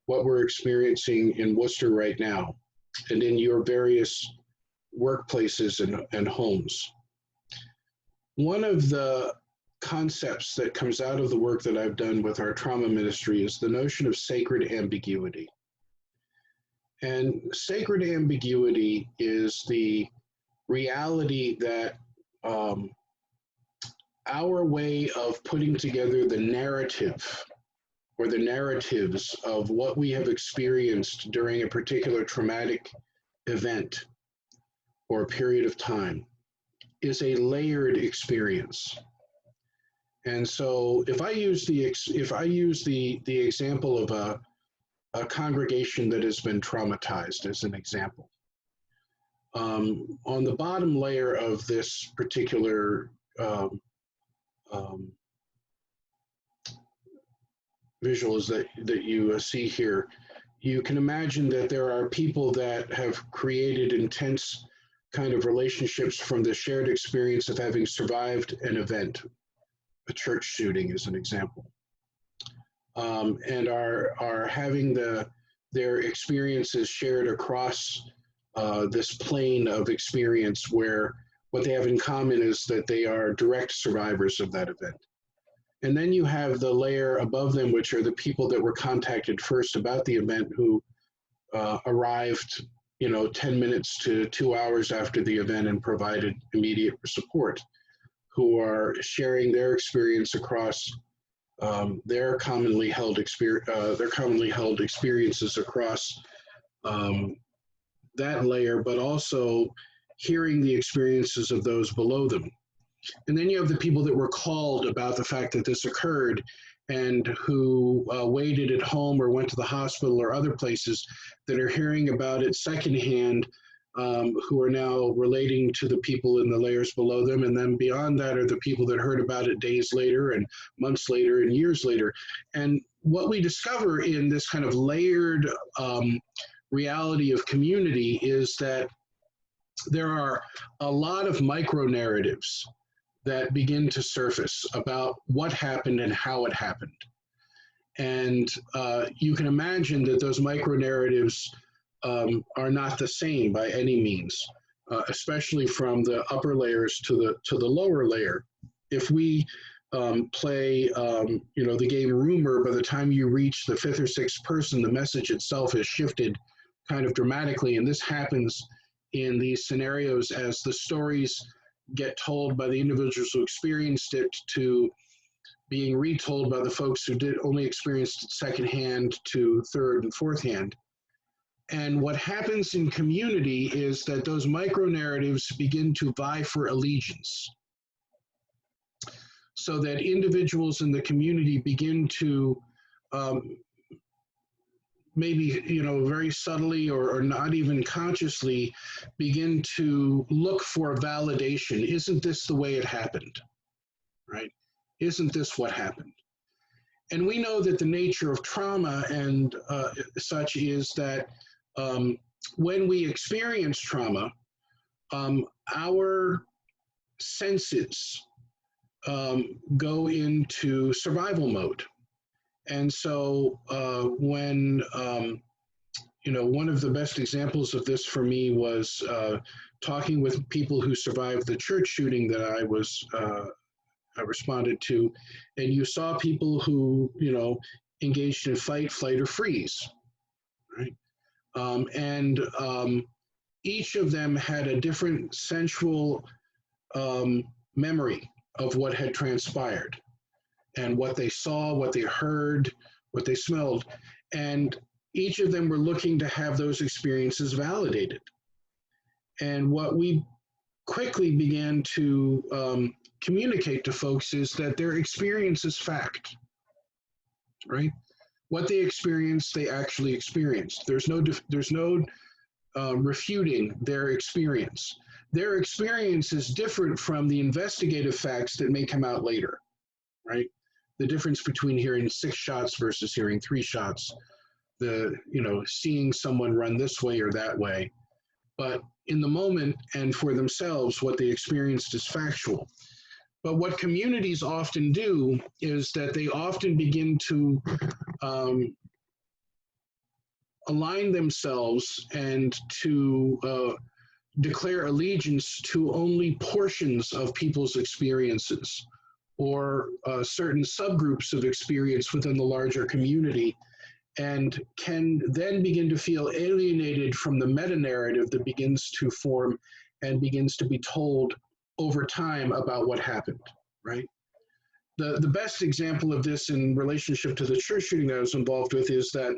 Speaker 2: what we're experiencing in Worcester right now and in your various workplaces and homes. One of the concepts that comes out of the work that I've done with our trauma ministry is the notion of sacred ambiguity. And sacred ambiguity is the reality that our way of putting together the narrative or the narratives of what we have experienced during a particular traumatic event or a period of time is a layered experience. And so if I use the example of a congregation that has been traumatized as an example, on the bottom layer of this particular visuals that you see here, you can imagine that there are people that have created intense kind of relationships from the shared experience of having survived an event, a church shooting as an example, and are having their experiences shared across this plane of experience where what they have in common is that they are direct survivors of that event. And then you have the layer above them, which are the people that were contacted first about the event, who arrived 10 minutes to 2 hours after the event and provided immediate support, who are sharing their experience across their commonly held experiences across that layer, but also hearing the experiences of those below them. And then you have the people that were called about the fact that this occurred and who waited at home or went to the hospital or other places that are hearing about it secondhand, who are now relating to the people in the layers below them. And then beyond that are the people that heard about it days later and months later and years later. And what we discover in this kind of layered reality of community is that there are a lot of micro narratives that begin to surface about what happened and how it happened. And you can imagine that those micro narratives are not the same by any means, especially from the upper layers to the lower layer. If we play the game rumor, by the time you reach the fifth or sixth person, the message itself has shifted kind of dramatically. And this happens in these scenarios as the stories get told by the individuals who experienced it to being retold by the folks who did only experienced it secondhand to third and fourth hand. And what happens in community is that those micro narratives begin to vie for allegiance, so that individuals in the community begin to maybe, very subtly or not even consciously begin to look for validation. Isn't this the way it happened, right? Isn't this what happened? And we know that the nature of trauma and such is that when we experience trauma, our senses go into survival mode. And so when, one of the best examples of this for me was talking with people who survived the church shooting that I responded to, and you saw people who, engaged in fight, flight, or freeze, right? each of them had a different sensual memory of what had transpired and what they saw, what they heard, what they smelled. And each of them were looking to have those experiences validated. And what we quickly began to communicate to folks is that their experience is fact, right? What they experienced, they actually experienced. There's no refuting their experience. Their experience is different from the investigative facts that may come out later, right? The difference between hearing 6 shots versus hearing 3 shots, seeing someone run this way or that way. But in the moment and for themselves, what they experienced is factual. But what communities often do is that they often begin to align themselves and to declare allegiance to only portions of people's experiences or certain subgroups of experience within the larger community, and can then begin to feel alienated from the meta-narrative that begins to form and begins to be told over time about what happened, right? The best example of this in relationship to the church shooting that I was involved with is that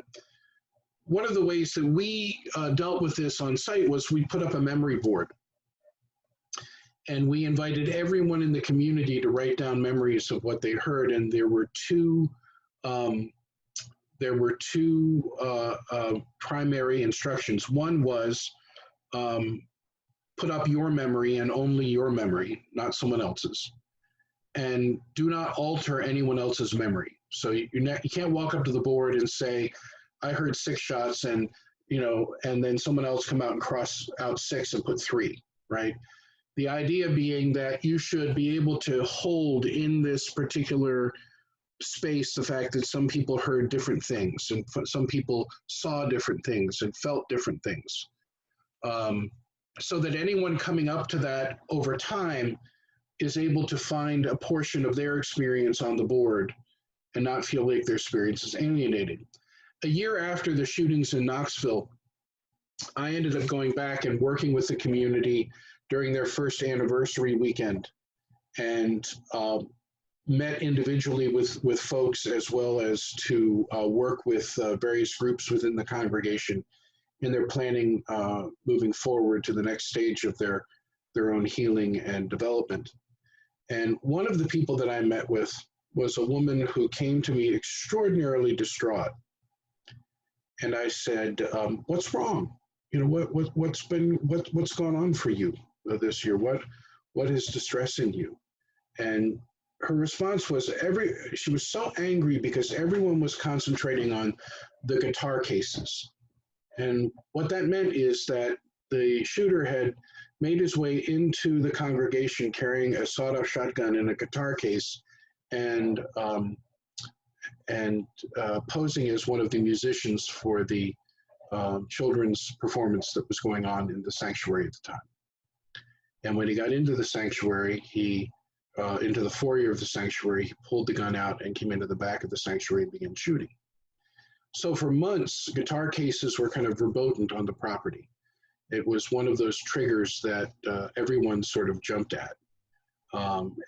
Speaker 2: one of the ways that we dealt with this on site was we put up a memory board. And we invited everyone in the community to write down memories of what they heard. And there were two primary instructions. One was put up your memory and only your memory, not someone else's. And do not alter anyone else's memory. So you can't walk up to the board and say, I heard 6 shots, and and then someone else come out and cross out 6 and put 3, right? The idea being that you should be able to hold in this particular space the fact that some people heard different things and some people saw different things and felt different things. So that anyone coming up to that over time is able to find a portion of their experience on the board and not feel like their experience is alienated. A year after the shootings in Knoxville, I ended up going back and working with the community during their first anniversary weekend, and met individually with folks, as well as to work with various groups within the congregation in their planning moving forward to the next stage of their own healing and development. And one of the people that I met with was a woman who came to me extraordinarily distraught. And I said, what's wrong? What's gone on for you this year? What is distressing you? And her response was she was so angry because everyone was concentrating on the guitar cases. And what that meant is that the shooter had made his way into the congregation carrying a sawed-off shotgun and a guitar case, and posing as one of the musicians for the children's performance that was going on in the sanctuary at the time. And when he got into the sanctuary, into the foyer of the sanctuary, he pulled the gun out and came into the back of the sanctuary and began shooting. So for months, guitar cases were kind of verboten on the property. It was one of those triggers that everyone sort of jumped at.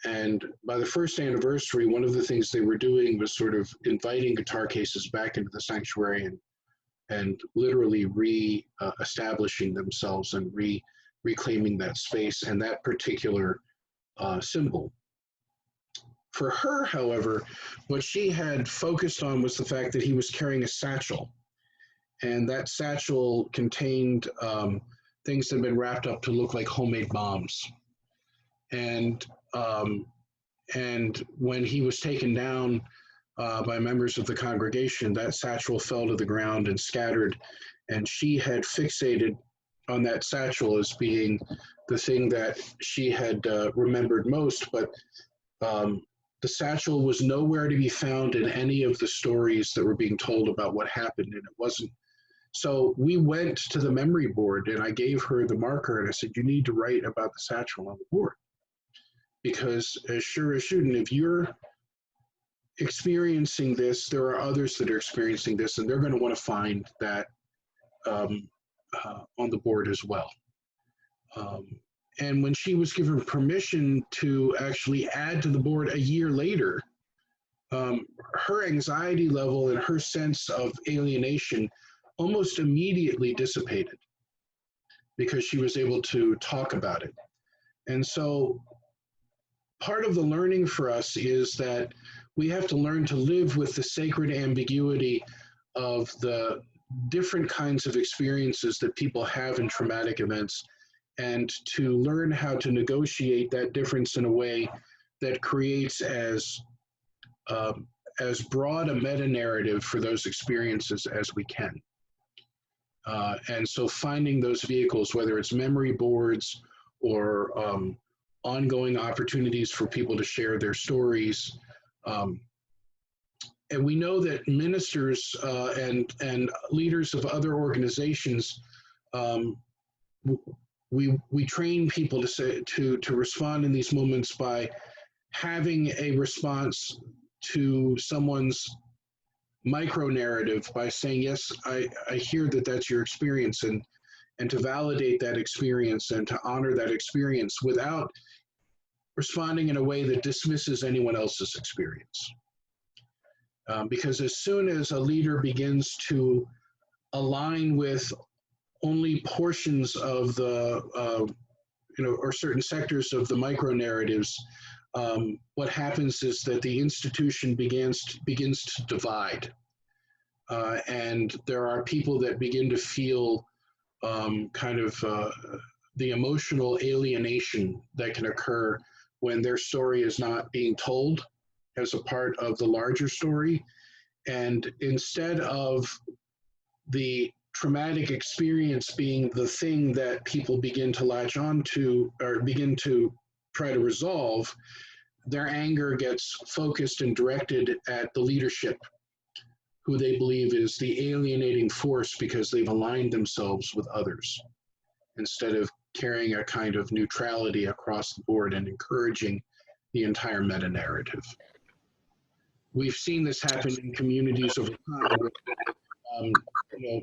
Speaker 2: And by the first anniversary, one of the things they were doing was sort of inviting guitar cases back into the sanctuary and literally re-establishing themselves and reclaiming that space and that particular symbol. For her, however, what she had focused on was the fact that he was carrying a satchel. And that satchel contained things that had been wrapped up to look like homemade bombs. And when he was taken down by members of the congregation, that satchel fell to the ground and scattered. And she had fixated on that satchel as being the thing that she had remembered most. But the satchel was nowhere to be found in any of the stories that were being told about what happened, and it wasn't. So we went to the memory board, and I gave her the marker, and I said, you need to write about the satchel on the board. Because as sure as shooting, if you're experiencing this, there are others that are experiencing this, and they're going to want to find that on the board as well. And when she was given permission to actually add to the board a year later, her anxiety level and her sense of alienation almost immediately dissipated because she was able to talk about it. And so part of the learning for us is that we have to learn to live with the sacred ambiguity of the different kinds of experiences that people have in traumatic events, and to learn how to negotiate that difference in a way that creates as broad a meta-narrative for those experiences as we can. And so finding those vehicles, whether it's memory boards or ongoing opportunities for people to share their stories. And we know that ministers and leaders of other organizations, we train people to respond in these moments by having a response to someone's micro narrative by saying, yes, I hear that that's your experience, and to validate that experience and to honor that experience without responding in a way that dismisses anyone else's experience. Because as soon as a leader begins to align with only portions of the, or certain sectors of the micro narratives, what happens is that the institution begins to divide. And there are people that begin to feel the emotional alienation that can occur when their story is not being told as a part of the larger story. And instead of the traumatic experience being the thing that people begin to latch on to or begin to try to resolve, their anger gets focused and directed at the leadership, who they believe is the alienating force because they've aligned themselves with others, instead of carrying a kind of neutrality across the board and encouraging the entire meta-narrative. We've seen this happen in communities over time.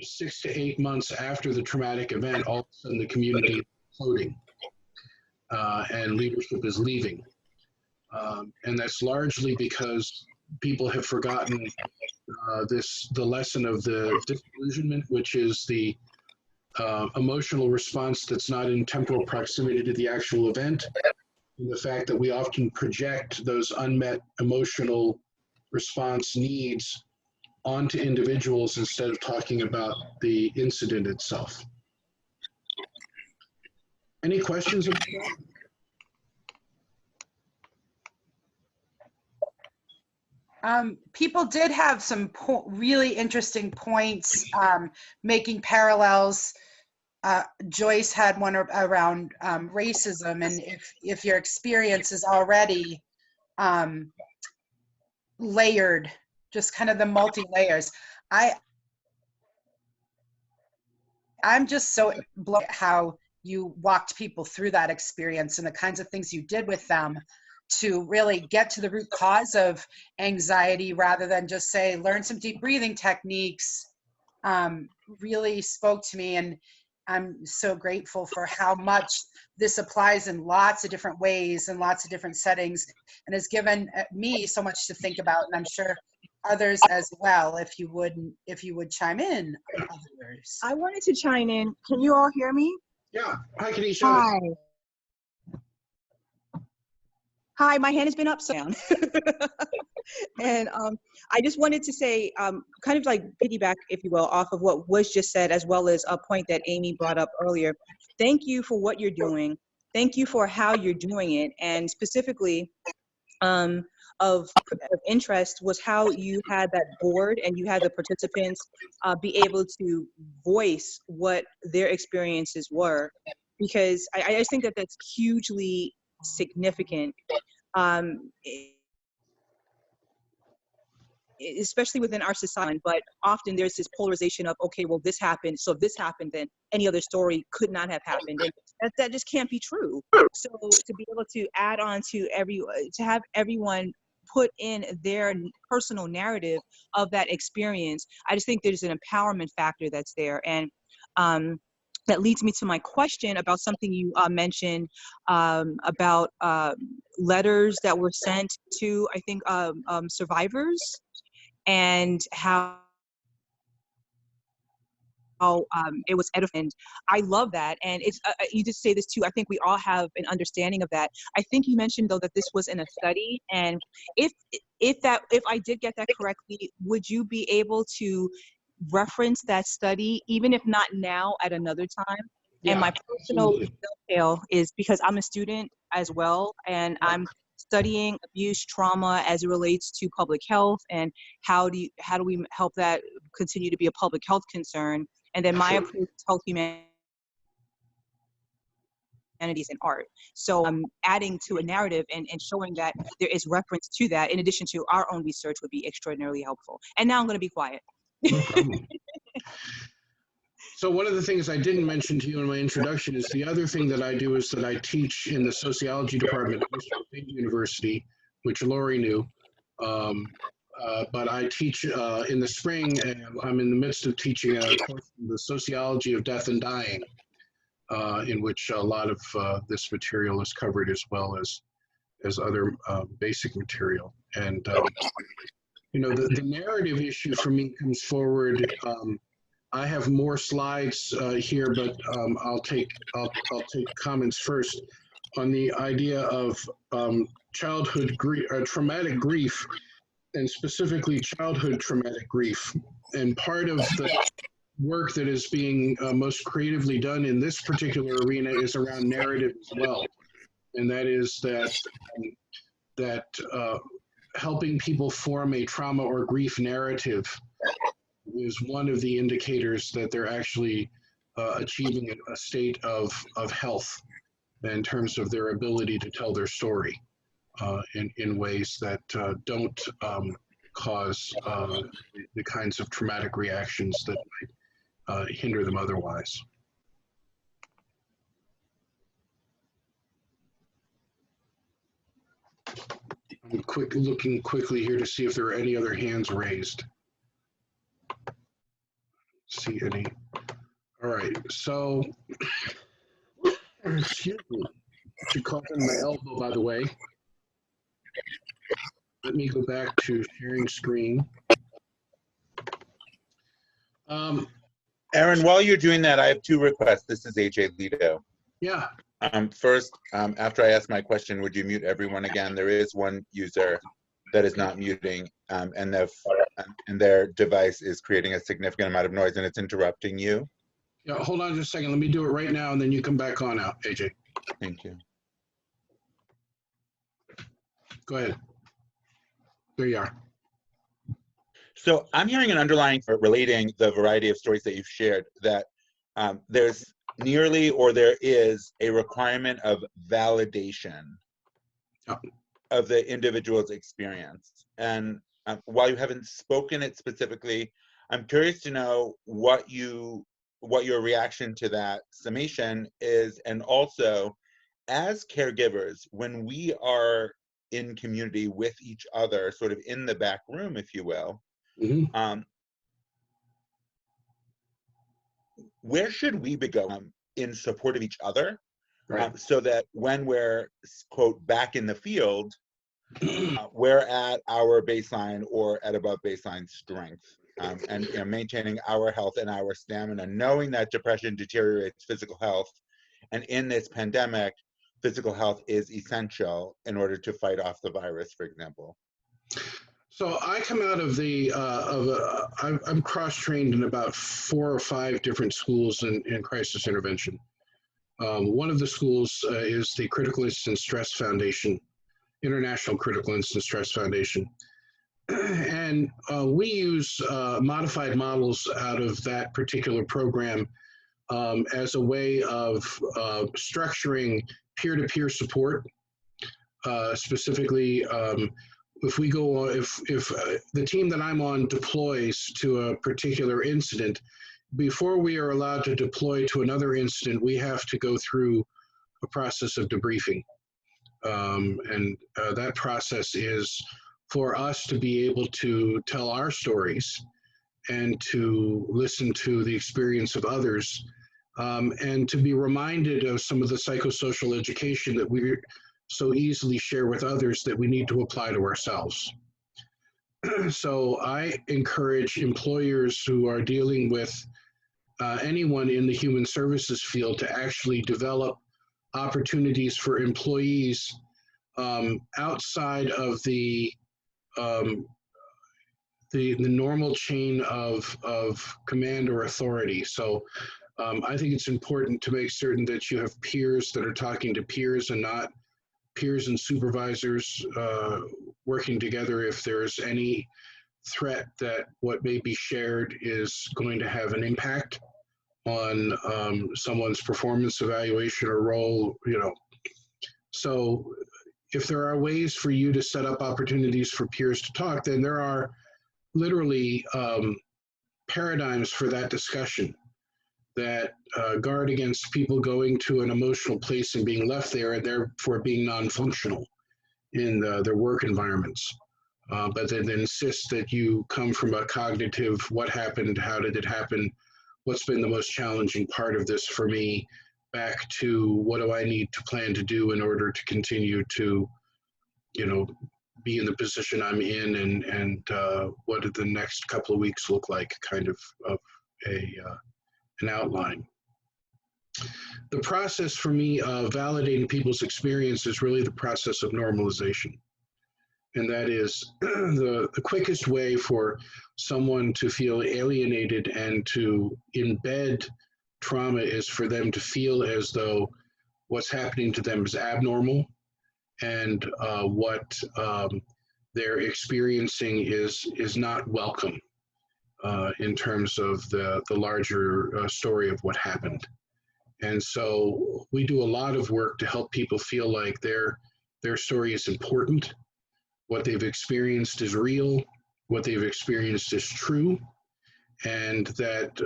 Speaker 2: 6 to 8 months after the traumatic event, all of a sudden the community is imploding and leadership is leaving. And that's largely because people have forgotten the lesson of the disillusionment, which is the emotional response that's not in temporal proximity to the actual event, and the fact that we often project those unmet emotional response needs onto individuals instead of talking about the incident itself. Any questions about that?
Speaker 1: People did have some really interesting points, making parallels. Joyce had one around racism, and if your experience is already layered, just kind of the multi-layers. I'm just so blown at how you walked people through that experience and the kinds of things you did with them to really get to the root cause of anxiety, rather than just say, learn some deep breathing techniques. Really spoke to me, and I'm so grateful for how much this applies in lots of different ways and lots of different settings, and has given me so much to think about, and I'm sure others as well. If you would chime in, others.
Speaker 10: I wanted to chime in. Can you all hear me?
Speaker 2: Yeah. Hi, Kanisha.
Speaker 10: Hi. Hi, my hand has been up down. And I just wanted to say, kind of like piggyback, if you will, off of what was just said, as well as a point that Amy brought up earlier. Thank you for what you're doing. Thank you for how you're doing it. And specifically of interest was how you had that board and you had the participants be able to voice what their experiences were. Because I just think that that's hugely significant. Especially within our society, but often there's this polarization of, okay, well, this happened, so if this happened, then any other story could not have happened, and that just can't be true. So to be able to add on to to have everyone put in their personal narrative of that experience, I just think there's an empowerment factor that's there, and that leads me to my question about something you mentioned about letters that were sent to, I think, survivors, and how it was edifying. I love that, and it's you just say this too. I think we all have an understanding of that. I think you mentioned though that this was in a study, and if I did get that correctly, would you be able to reference that study, even if not now, at another time?
Speaker 2: Yeah,
Speaker 10: And my personal
Speaker 2: absolutely.
Speaker 10: detail is because I'm a student as well, and I'm studying abuse trauma as it relates to public health, and how do we help that continue to be a public health concern? And then my approach is health humanities and art. So adding to a narrative and showing that there is reference to that in addition to our own research would be extraordinarily helpful. And now I'm going to be quiet.
Speaker 2: No problem. So one of the things I didn't mention to you in my introduction is the other thing that I do is that I teach in the sociology department at Worcester State University, which Lori knew. But I teach in the spring, and I'm in the midst of teaching a course in the sociology of death and dying, in which a lot of this material is covered, as well as other basic material. And you know, the narrative issue for me comes forward. I have more slides here, but I'll take comments first on the idea of childhood traumatic grief, and specifically childhood traumatic grief. And part of the work that is being most creatively done in this particular arena is around narrative as well, and that is that helping people form a trauma or grief narrative is one of the indicators that they're actually achieving a state of health in terms of their ability to tell their story in ways that don't cause the kinds of traumatic reactions that might hinder them otherwise. I'm looking quickly here to see if there are any other hands raised. See any? All right, so, excuse me, I should cough in my elbow, by the way. Let me go back to sharing screen.
Speaker 8: Aaron, while you're doing that, I have two requests. This is AJ Lido.
Speaker 2: Yeah.
Speaker 8: First, after I ask my question, would you mute everyone again? There is one user that is not muting, and their device is creating a significant amount of noise, and it's interrupting you.
Speaker 2: Yeah, hold on just a second. Let me do it right now, and then you come back on out, AJ.
Speaker 8: Thank you.
Speaker 2: Go ahead. There you are.
Speaker 8: So I'm hearing an underlying for relating the variety of stories that you've shared, that there's nearly, or there is, a requirement of validation of the individual's experience. And while you haven't spoken it specifically, I'm curious to know what your reaction to that summation is, and also, as caregivers, when we are in community with each other, sort of in the back room, if you will, where should we be going in support of each other, so that when we're, quote, back in the field, we're at our baseline or at above baseline strength, and maintaining our health and our stamina, knowing that depression deteriorates physical health, and in this pandemic, physical health is essential in order to fight off the virus, for example.
Speaker 2: So I come out of I'm cross-trained in about 4 or 5 different schools in crisis intervention. One of the schools is the Critical Incident Stress Foundation, International Critical Incident Stress Foundation. And we use modified models out of that particular program as a way of structuring peer-to-peer support, specifically if we go on, if the team that I'm on deploys to a particular incident, before we are allowed to deploy to another incident, we have to go through a process of debriefing. And that process is for us to be able to tell our stories and to listen to the experience of others and to be reminded of some of the psychosocial education that we so easily share with others that we need to apply to ourselves. So I encourage employers who are dealing with anyone in the human services field to actually develop opportunities for employees outside of the normal chain of command or authority. So I think it's important to make certain that you have peers that are talking to peers and not peers and supervisors working together if there's any threat that what may be shared is going to have an impact on someone's performance evaluation or role, you know. So if there are ways for you to set up opportunities for peers to talk, then there are literally paradigms for that discussion that guard against people going to an emotional place and being left there and therefore being non-functional in their work environments. But then insist that you come from a cognitive, what happened, how did it happen, what's been the most challenging part of this for me, back to what do I need to plan to do in order to continue to, you know, be in the position I'm in, and what did the next couple of weeks look like, kind of an outline. The process for me of validating people's experience is really the process of normalization. And that is the quickest way for someone to feel alienated and to embed trauma is for them to feel as though what's happening to them is abnormal, and what they're experiencing is not welcome in terms of the larger story of what happened. And so we do a lot of work to help people feel like their story is important, what they've experienced is real, what they've experienced is true, and that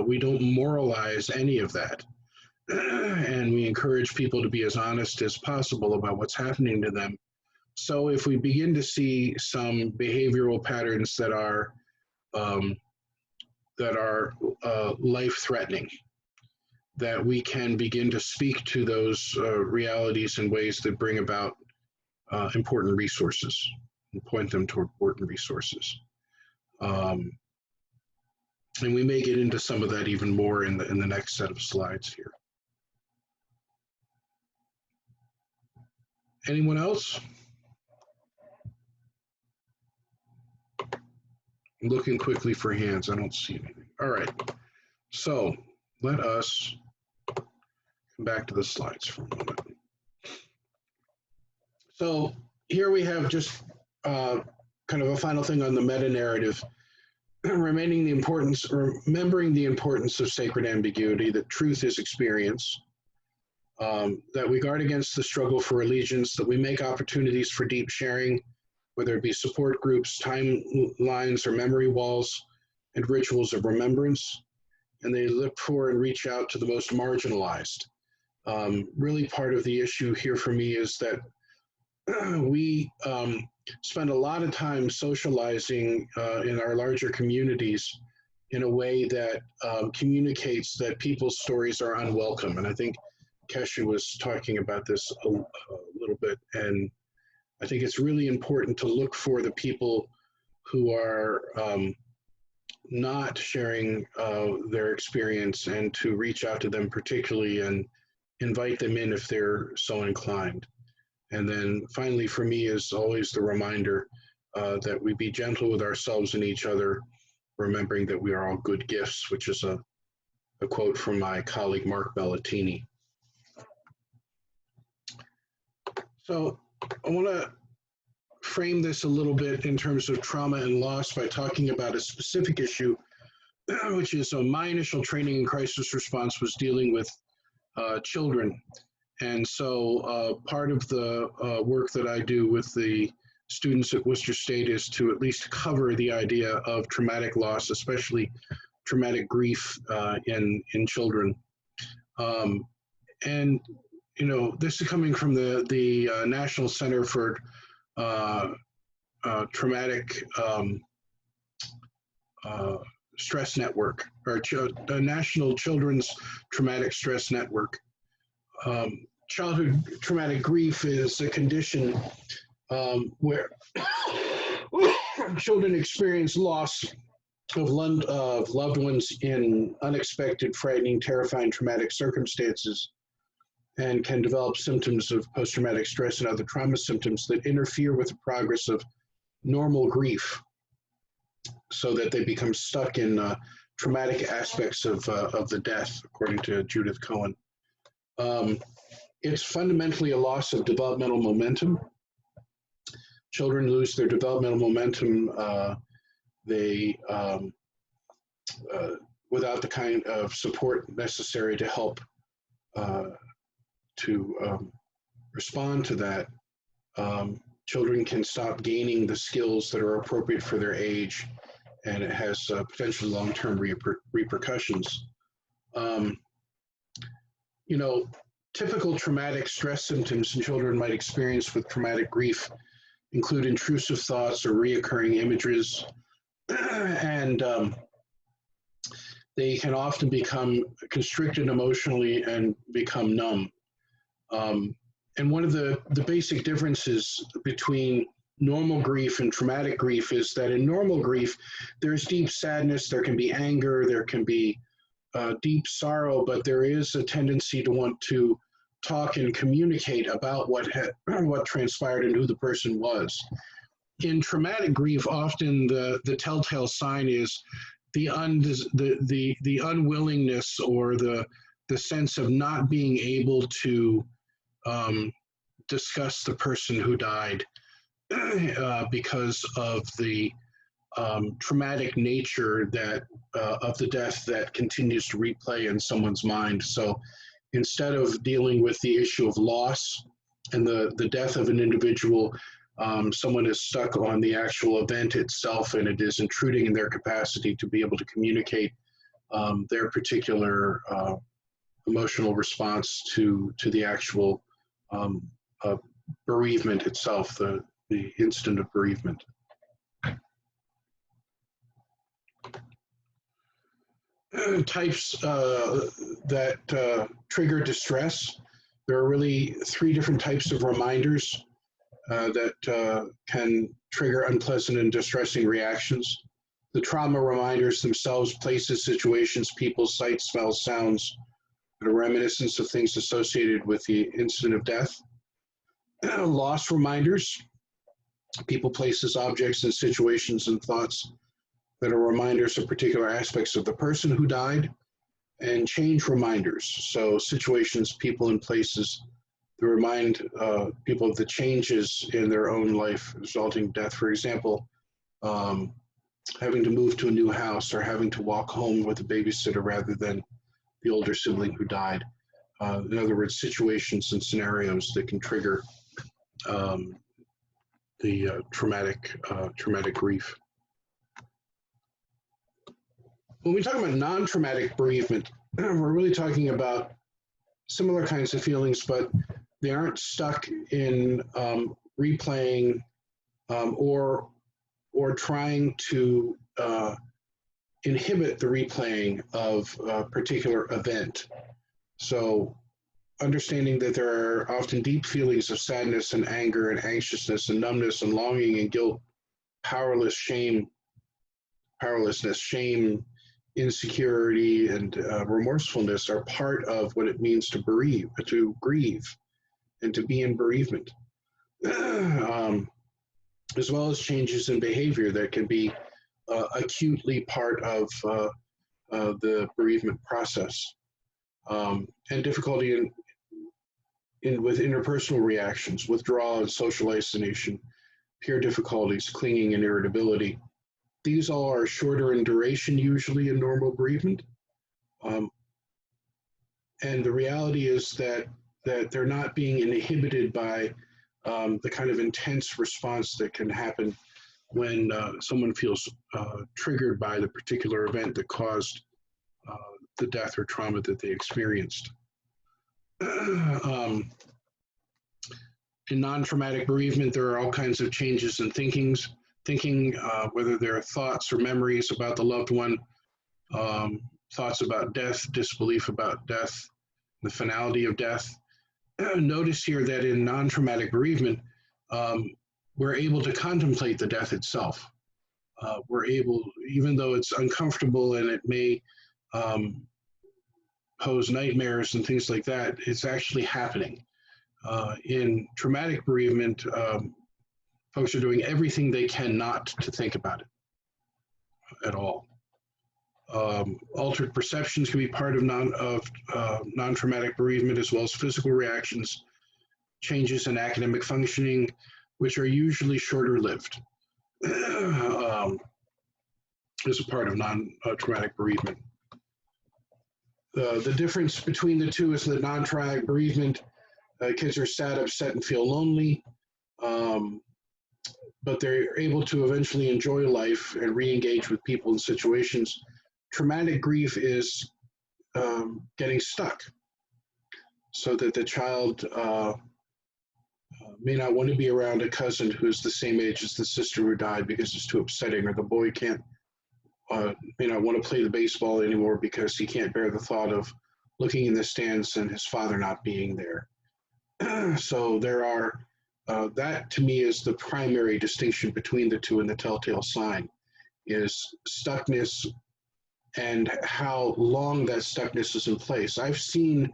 Speaker 2: we don't moralize any of that. And we encourage people to be as honest as possible about what's happening to them. So if we begin to see some behavioral patterns that are life-threatening, that we can begin to speak to those realities in ways that bring about important resources and point them toward important resources. And we may get into some of that even more in the next set of slides here. Anyone else? I'm looking quickly for hands. I don't see anything. All right. So let us come back to the slides for a moment. So here we have just kind of a final thing on the meta-narrative, remembering the importance of sacred ambiguity, that truth is experience, that we guard against the struggle for allegiance, that we make opportunities for deep sharing, whether it be support groups, timelines, or memory walls, and rituals of remembrance, and they look for and reach out to the most marginalized. Really part of the issue here for me is that we spend a lot of time socializing in our larger communities in a way that communicates that people's stories are unwelcome. And I think Kesha was talking about this a little bit, and I think it's really important to look for the people who are not sharing their experience, and to reach out to them particularly and invite them in if they're so inclined. And then finally, for me, is always the reminder that we be gentle with ourselves and each other, remembering that we are all good gifts, which is a quote from my colleague, Mark Bellatini. So I want to frame this a little bit in terms of trauma and loss by talking about a specific issue, which is my initial training in crisis response was dealing with children. And so part of the work that I do with the students at Worcester State is to at least cover the idea of traumatic loss, especially traumatic grief in children. And, you know, this is coming from the National Center for Traumatic Stress Network, or the National Children's Traumatic Stress Network. Childhood traumatic grief is a condition where children experience loss of loved ones in unexpected, frightening, terrifying, traumatic circumstances, and can develop symptoms of post-traumatic stress and other trauma symptoms that interfere with the progress of normal grief, so that they become stuck in traumatic aspects of the death, according to Judith Cohen. It's fundamentally a loss of developmental momentum. Children lose their developmental momentum. Without the kind of support necessary to help respond to that, children can stop gaining the skills that are appropriate for their age, and it has potentially long-term repercussions. Typical traumatic stress symptoms children might experience with traumatic grief include intrusive thoughts or reoccurring images, and they can often become constricted emotionally and become numb. And one of the basic differences between normal grief and traumatic grief is that in normal grief, there's deep sadness, there can be anger, there can be deep sorrow, but there is a tendency to want to talk and communicate about what transpired and who the person was. In traumatic grief, often the telltale sign is the unwillingness or the sense of not being able to discuss the person who died because of the traumatic nature of the death that continues to replay in someone's mind. So instead of dealing with the issue of loss and the death of an individual, someone is stuck on the actual event itself, and it is intruding in their capacity to be able to communicate their particular emotional response to the actual bereavement itself, the instant of bereavement. Types that trigger distress. There are really 3 different types of reminders that can trigger unpleasant and distressing reactions. The trauma reminders themselves, places, situations, people, sights, smells, sounds, that are reminiscence of things associated with the incident of death. Loss reminders, people, places, objects, and situations and thoughts that are reminders of particular aspects of the person who died. And change reminders, so situations, people, and places that remind people of the changes in their own life resulting in death. For example, having to move to a new house or having to walk home with a babysitter rather than the older sibling who died. In other words, situations and scenarios that can trigger the traumatic grief. When we talk about non-traumatic bereavement, we're really talking about similar kinds of feelings, but they aren't stuck in replaying or trying to inhibit the replaying of a particular event. So understanding that there are often deep feelings of sadness and anger and anxiousness and numbness and longing and guilt, powerlessness, shame, insecurity, and remorsefulness are part of what it means to grieve, and to be in bereavement, as well as changes in behavior that can be acutely part of the bereavement process, and difficulty with interpersonal reactions, withdrawal and social isolation, peer difficulties, clinging and irritability. These all are shorter in duration, usually in normal bereavement. And the reality is that they're not being inhibited by the kind of intense response that can happen when someone feels triggered by the particular event that caused the death or trauma that they experienced. In non-traumatic bereavement, there are all kinds of changes in thinking, whether they're thoughts or memories about the loved one, thoughts about death, disbelief about death, the finality of death. Notice here that in non-traumatic bereavement, we're able to contemplate the death itself. We're able, even though it's uncomfortable and it may pose nightmares and things like that, it's actually happening. In traumatic bereavement, folks are doing everything they can not to think about it at all. Altered perceptions can be part of non-traumatic bereavement, as well as physical reactions, changes in academic functioning, which are usually shorter lived, as a part of non-traumatic bereavement. The difference between the two is that non-traumatic bereavement, kids are sad, upset, and feel lonely, but they're able to eventually enjoy life and re-engage with people and situations. Traumatic grief is getting stuck, so that the child may not want to be around a cousin who's the same age as the sister who died because it's too upsetting, or the boy may not want to play the baseball anymore because he can't bear the thought of looking in the stands and his father not being there. So there are, that to me is the primary distinction between the two, and the telltale sign is stuckness and how long that stuckness is in place. I've seen,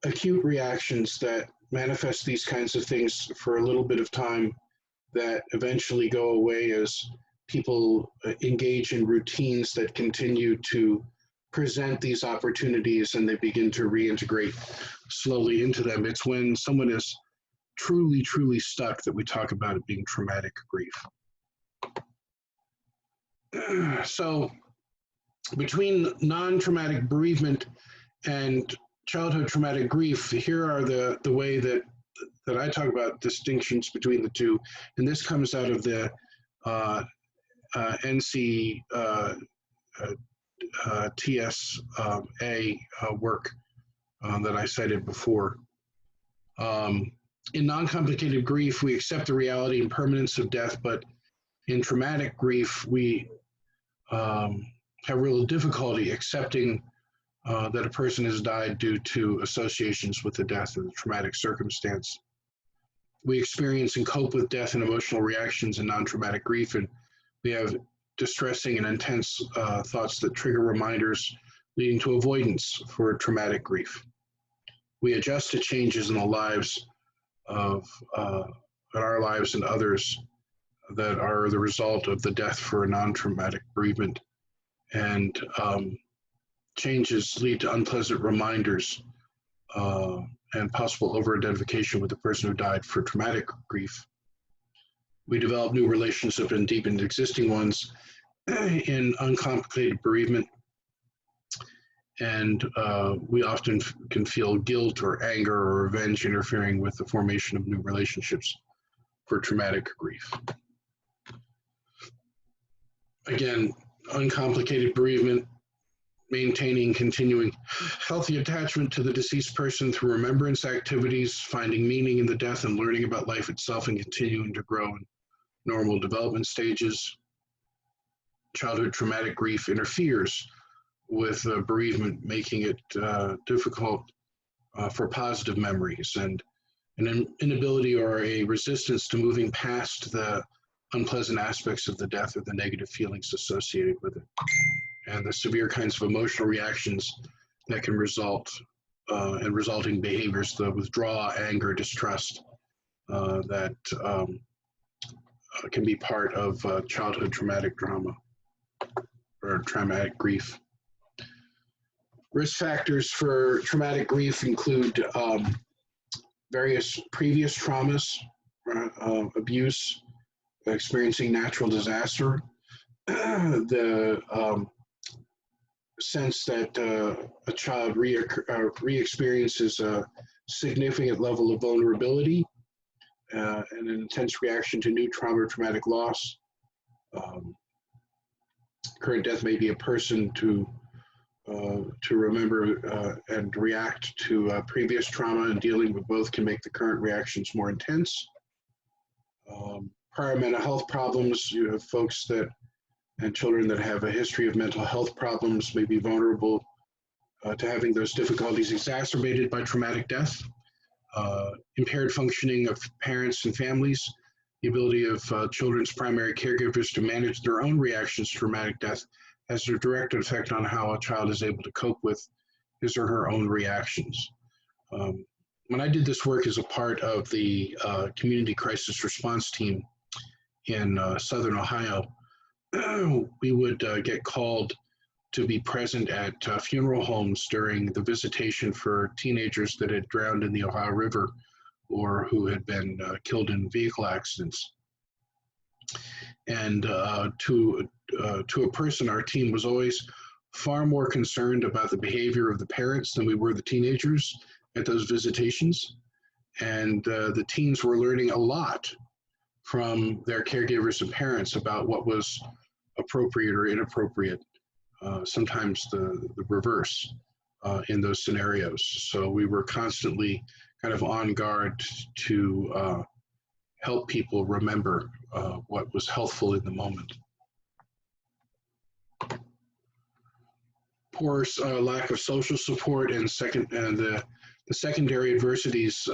Speaker 2: acute reactions that manifest these kinds of things for a little bit of time that eventually go away as people engage in routines that continue to present these opportunities, and they begin to reintegrate slowly into them. It's when someone is truly, truly stuck that we talk about it being traumatic grief. So between non-traumatic bereavement and childhood traumatic grief, here are the way that I talk about distinctions between the two. And this comes out of the NC TSA work that I cited before. In non-complicated grief, we accept the reality and permanence of death, but in traumatic grief, we have real difficulty accepting that a person has died due to associations with the death of the traumatic circumstance. We experience and cope with death and emotional reactions in non-traumatic grief, and we have distressing and intense thoughts that trigger reminders leading to avoidance for traumatic grief. We adjust to changes in the lives of our lives and others that are the result of the death for a non-traumatic bereavement. And changes lead to unpleasant reminders and possible over-identification with the person who died for traumatic grief. We develop new relationships and deepen existing ones in uncomplicated bereavement. And we often can feel guilt or anger or revenge interfering with the formation of new relationships for traumatic grief. Again, uncomplicated bereavement, maintaining continuing healthy attachment to the deceased person through remembrance activities, finding meaning in the death and learning about life itself, and continuing to grow in normal development stages. Childhood traumatic grief interferes with bereavement, making it difficult for positive memories, and an inability or a resistance to moving past the unpleasant aspects of the death or the negative feelings associated with it, and the severe kinds of emotional reactions that can result and resulting behaviors, the withdrawal, anger, distrust, that can be part of childhood traumatic trauma or traumatic grief. Risk factors for traumatic grief include various previous traumas, abuse, experiencing natural disaster, the sense that a child re-experiences a significant level of vulnerability and an intense reaction to new trauma or traumatic loss. Current death may be a person to remember and react to previous trauma, and dealing with both can make the current reactions more intense. Prior mental health problems, you have folks that and children that have a history of mental health problems may be vulnerable to having those difficulties exacerbated by traumatic death. Impaired functioning of parents and families, the ability of children's primary caregivers to manage their own reactions to traumatic death has a direct effect on how a child is able to cope with his or her own reactions. When I did this work as a part of the community crisis response team in Southern Ohio, we would get called to be present at funeral homes during the visitation for teenagers that had drowned in the Ohio River or who had been killed in vehicle accidents. And to a person, our team was always far more concerned about the behavior of the parents than we were the teenagers at those visitations. And the teens were learning a lot from their caregivers and parents about what was appropriate or inappropriate, sometimes the reverse in those scenarios. So we were constantly kind of on guard to help people remember what was healthful in the moment. Poor lack of social support and the secondary adversities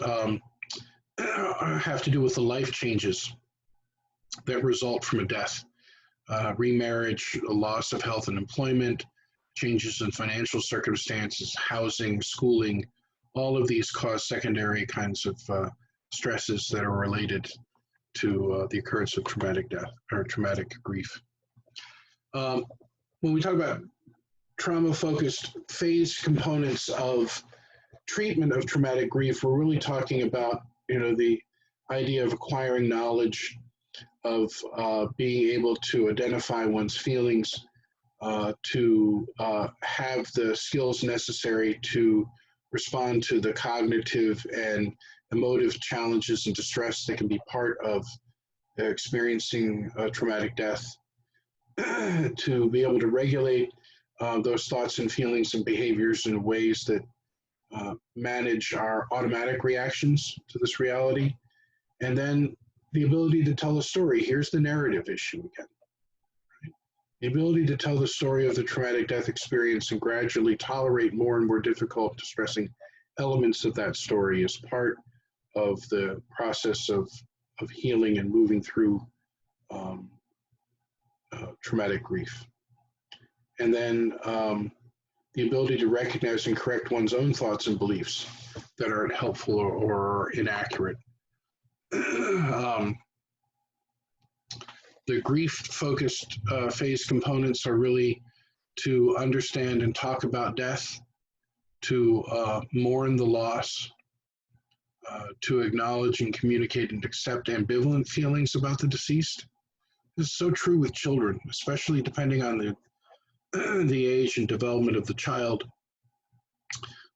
Speaker 2: have to do with the life changes that result from a death. Remarriage, a loss of health and employment, changes in financial circumstances, housing, schooling, all of these cause secondary kinds of stresses that are related to the occurrence of traumatic death or traumatic grief. When we talk about trauma-focused phase components of treatment of traumatic grief, we're really talking about, the idea of acquiring knowledge, of being able to identify one's feelings, to have the skills necessary to respond to the cognitive and emotive challenges and distress that can be part of experiencing traumatic death, to be able to regulate those thoughts and feelings and behaviors in ways that manage our automatic reactions to this reality, and then the ability to tell a story. Here's the narrative issue again. Right? The ability to tell the story of the traumatic death experience and gradually tolerate more and more difficult, distressing elements of that story is part of the process of healing and moving through traumatic grief. And then the ability to recognize and correct one's own thoughts and beliefs that aren't helpful or inaccurate. The grief-focused phase components are really to understand and talk about death, to mourn the loss, to acknowledge and communicate and accept ambivalent feelings about the deceased. This is so true with children, especially depending on the age and development of the child.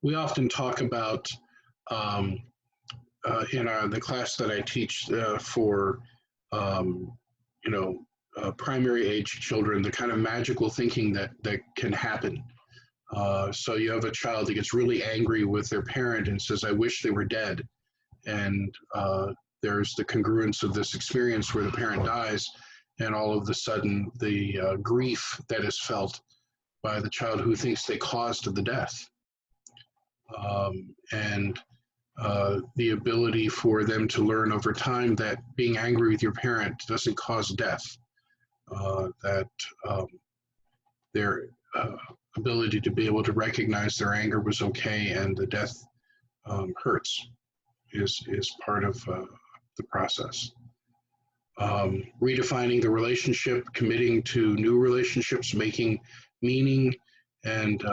Speaker 2: We often talk about in the class that I teach for primary age children, the kind of magical thinking that can happen. So you have a child that gets really angry with their parent and says, "I wish they were dead." And there's the congruence of this experience where the parent dies, and all of a sudden the grief that is felt by the child who thinks they caused the death. And the ability for them to learn over time that being angry with your parent doesn't cause death, that their ability to be able to recognize their anger was okay and the death hurts is part of the process. Redefining the relationship, committing to new relationships, making meaning, and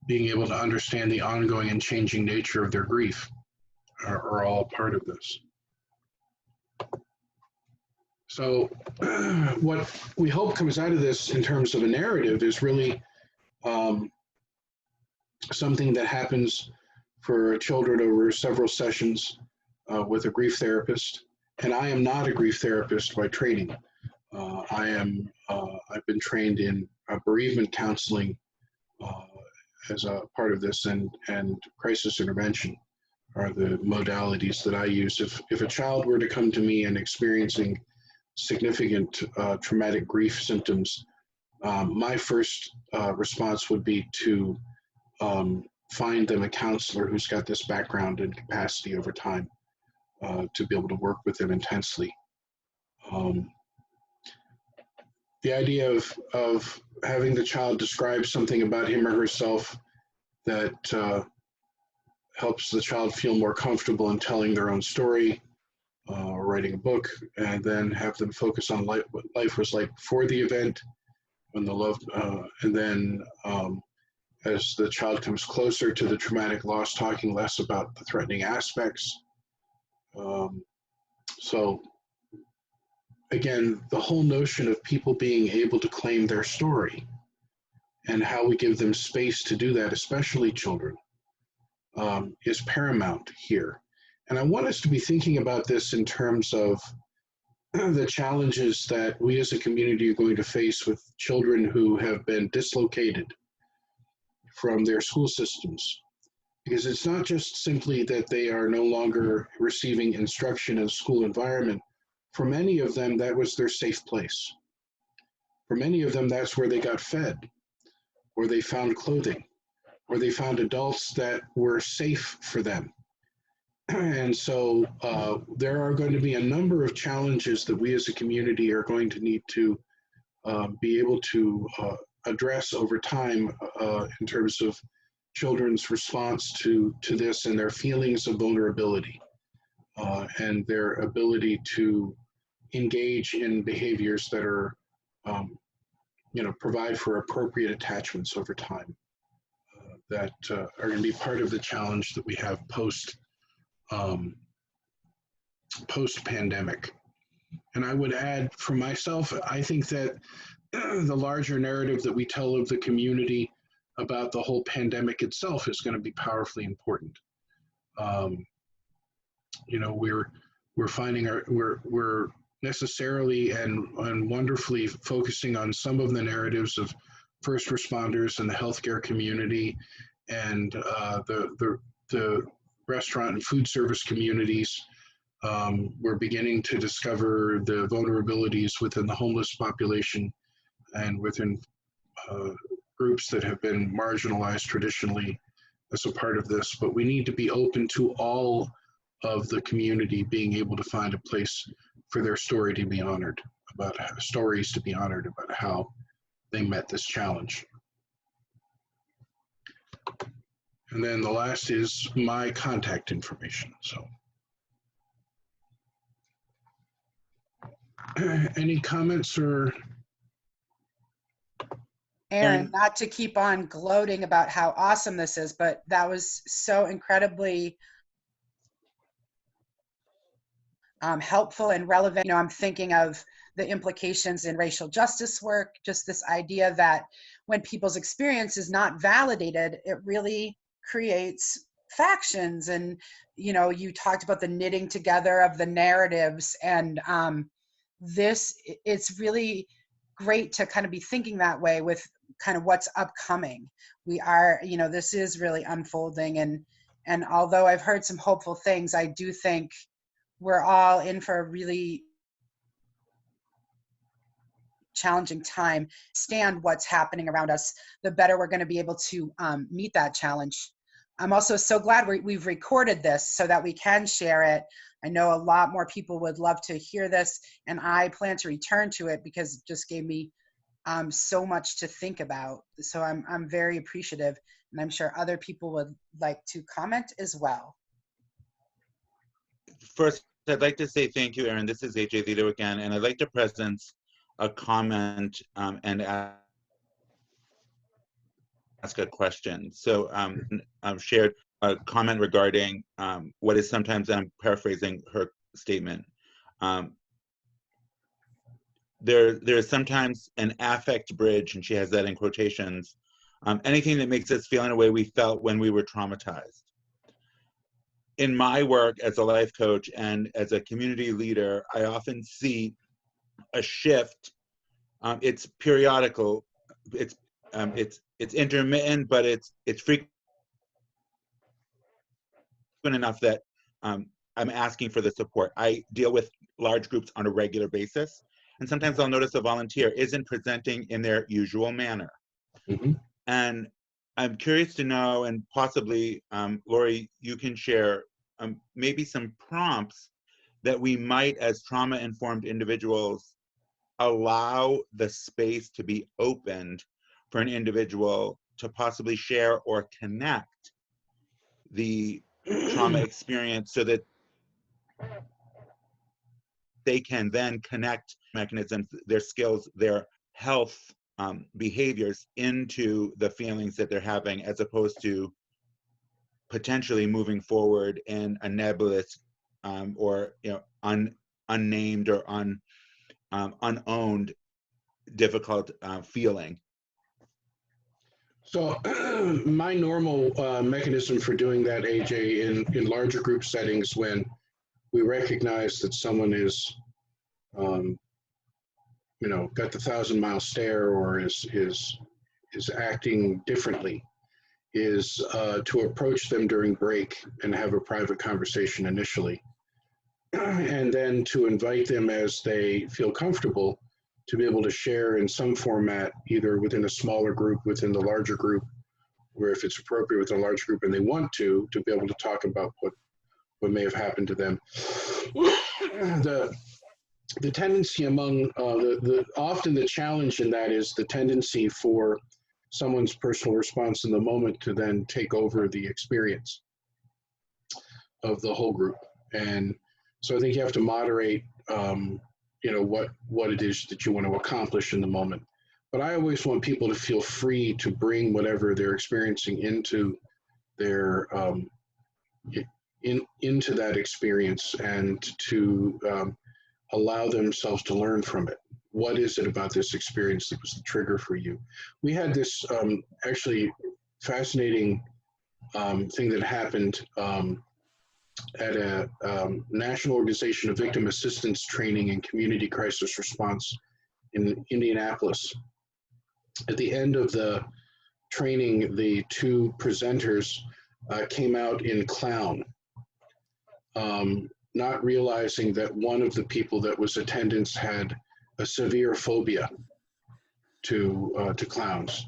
Speaker 2: being able to understand the ongoing and changing nature of their grief are all part of this. So what we hope comes out of this in terms of a narrative is really something that happens for children over several sessions with a grief therapist. And I am not a grief therapist by training. I've been trained in bereavement counseling as a part of this, and crisis intervention are the modalities that I use. If a child were to come to me and experiencing significant traumatic grief symptoms, my first response would be to find them a counselor who's got this background and capacity over time to be able to work with them intensely. The idea of having the child describe something about him or herself that helps the child feel more comfortable in telling their own story or writing a book, and then have them focus on what life was like before the event, when the love, and then as the child comes closer to the traumatic loss, talking less about the threatening aspects. So again, the whole notion of people being able to claim their story and how we give them space to do that, especially children, is paramount here. And I want us to be thinking about this in terms of the challenges that we as a community are going to face with children who have been dislocated from their school systems. Because it's not just simply that they are no longer receiving instruction in a school environment. For many of them, that was their safe place. For many of them, that's where they got fed, or they found clothing, or they found adults that were safe for them. And so there are going to be a number of challenges that we as a community are going to need to be able to address over time in terms of children's response to this and their feelings of vulnerability and their ability to engage in behaviors that are, provide for appropriate attachments over time that are going to be part of the challenge that we have post-pandemic. And I would add for myself, I think that the larger narrative that we tell of the community about the whole pandemic itself is going to be powerfully important. We're finding we're necessarily and wonderfully focusing on some of the narratives of first responders and the healthcare community and the restaurant and food service communities. We're beginning to discover the vulnerabilities within the homeless population and within groups that have been marginalized traditionally as a part of this. But we need to be open to all of the community being able to find a place for their story to be honored, stories to be honored about how they met this challenge. And then the last is my contact information. So any comments or?
Speaker 1: Aaron, not to keep on gloating about how awesome this is, but that was so incredibly helpful and relevant. I'm thinking of the implications in racial justice work, just this idea that when people's experience is not validated, it really creates factions. And, you talked about the knitting together of the narratives, and it's really great to kind of be thinking that way with kind of what's upcoming. We are, this is really unfolding, and although I've heard some hopeful things, I do think we're all in for a really challenging time. Stand what's happening around us, the better we're going to be able to meet that challenge. I'm also so glad we've recorded this so that we can share it. I know a lot more people would love to hear this, and I plan to return to it because it just gave me so much to think about. So I'm very appreciative, and I'm sure other people would like to comment as well.
Speaker 8: First, I'd like to say thank you, Erin. This is AJ Zito again, and I'd like to present a comment and ask a question. So I've shared a comment regarding what is sometimes, I'm paraphrasing her statement, there's sometimes an affect bridge, and she has that in quotations, anything that makes us feel in a way we felt when we were traumatized. In my work as a life coach and as a community leader, I often see a shift. It's periodical, it's intermittent, but it's frequent enough that I'm asking for the support. I deal with large groups on a regular basis. And sometimes I'll notice a volunteer isn't presenting in their usual manner.
Speaker 2: Mhm.
Speaker 8: And I'm curious to know, and possibly, Lori, you can share maybe some prompts that we might, as trauma-informed individuals, allow the space to be opened for an individual to possibly share or connect the trauma experience so that they can then connect mechanisms, their skills, their health behaviors into the feelings that they're having, as opposed to potentially moving forward in a nebulous or unnamed or unowned difficult feeling.
Speaker 2: So my normal mechanism for doing that, AJ, in larger group settings, when we recognize that someone is, got the 1,000-mile stare or is acting differently, is to approach them during break and have a private conversation initially, and then to invite them as they feel comfortable to be able to share in some format, either within a smaller group, within the larger group, or if it's appropriate within a large group and they want to be able to talk about what may have happened to them. The tendency among, often the challenge in that is the tendency for someone's personal response in the moment to then take over the experience of the whole group. And so I think you have to moderate what it is that you want to accomplish in the moment. But I always want people to feel free to bring whatever they're experiencing into their into that experience, and to allow themselves to learn from it. What is it about this experience that was the trigger for you? We had this actually fascinating thing that happened at a National Organization of Victim Assistance Training and Community Crisis Response in Indianapolis. At the end of the training, the two presenters came out in clown, not realizing that one of the people that was attendance had a severe phobia to clowns,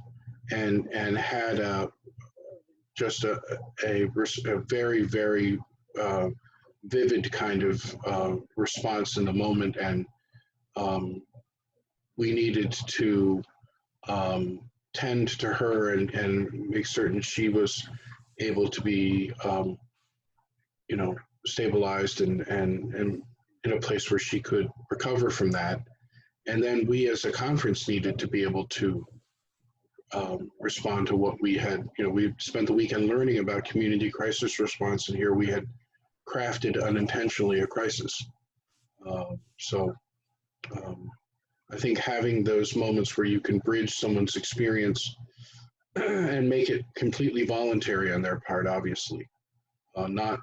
Speaker 2: and had just a very, very vivid kind of response in the moment, and we needed to tend to her and make certain she was able to be stabilized and in a place where she could recover from that. And then we as a conference needed to be able to respond to what we had. We spent the weekend learning about community crisis response, and here we had crafted unintentionally a crisis. I think having those moments where you can bridge someone's experience and make it completely voluntary on their part, obviously, not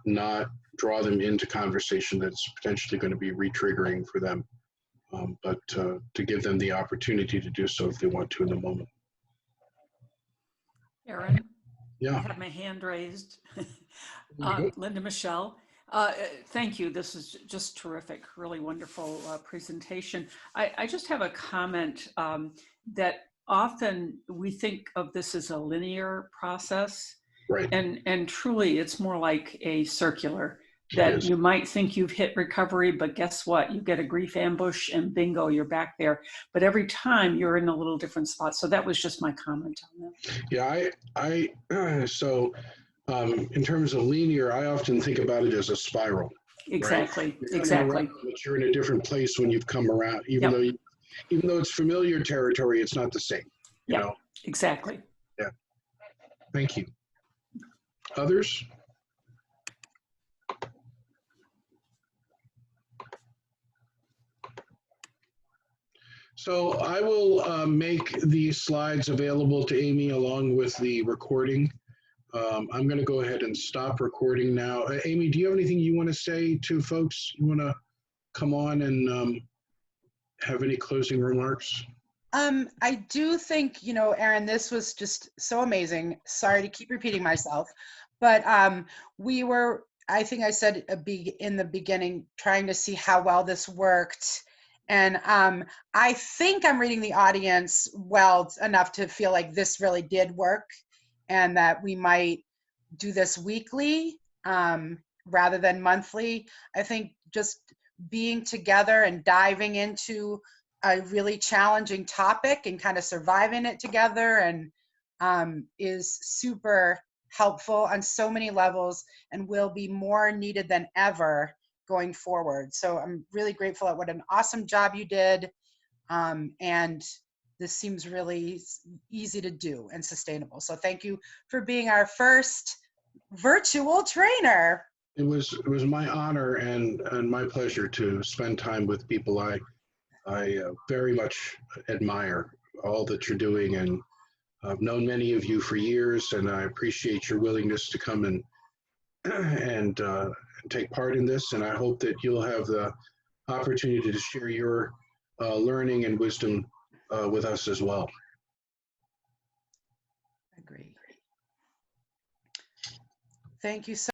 Speaker 2: draw them into conversation that's potentially going to be re-triggering for them, but to give them the opportunity to do so if they want to in the moment.
Speaker 11: Aaron?
Speaker 2: Yeah.
Speaker 11: I have my hand raised. Linda Michelle. Thank you. This is just terrific. Really wonderful presentation. I just have a comment that often we think of this as a linear process.
Speaker 2: Right.
Speaker 11: And truly it's more like a circular, that you might think you've hit recovery, but guess what? You get a grief ambush and bingo, you're back there. But every time you're in a little different spot. So that was just my comment on that.
Speaker 2: Yeah, so in terms of linear, I often think about it as a spiral.
Speaker 11: Exactly,
Speaker 2: right?
Speaker 11: exactly.
Speaker 2: But you're in a different place when you've come around, even though it's familiar territory, it's not the same. You know?
Speaker 11: Exactly.
Speaker 2: Yeah. Thank you. Others? So I will make these slides available to Amy along with the recording. I'm going to go ahead and stop recording now. Amy, do you have anything you want to say to folks? You want to come on and have any closing remarks?
Speaker 1: I do think, Aaron, this was just so amazing. Sorry to keep repeating myself, but I think I said in the beginning, trying to see how well this worked. And I think I'm reading the audience well enough to feel like this really did work, and that we might do this weekly rather than monthly. I think just being together and diving into a really challenging topic and kind of surviving it together and is super helpful on so many levels and will be more needed than ever going forward. So I'm really grateful at what an awesome job you did. And this seems really easy to do and sustainable. So thank you for being our first virtual trainer.
Speaker 2: It was my honor and my pleasure to spend time with people I very much admire all that you're doing, and I've known many of you for years, and I appreciate your willingness to come and take part in this. And I hope that you'll have the opportunity to share your learning and wisdom with us as well.
Speaker 1: Agree. Thank you so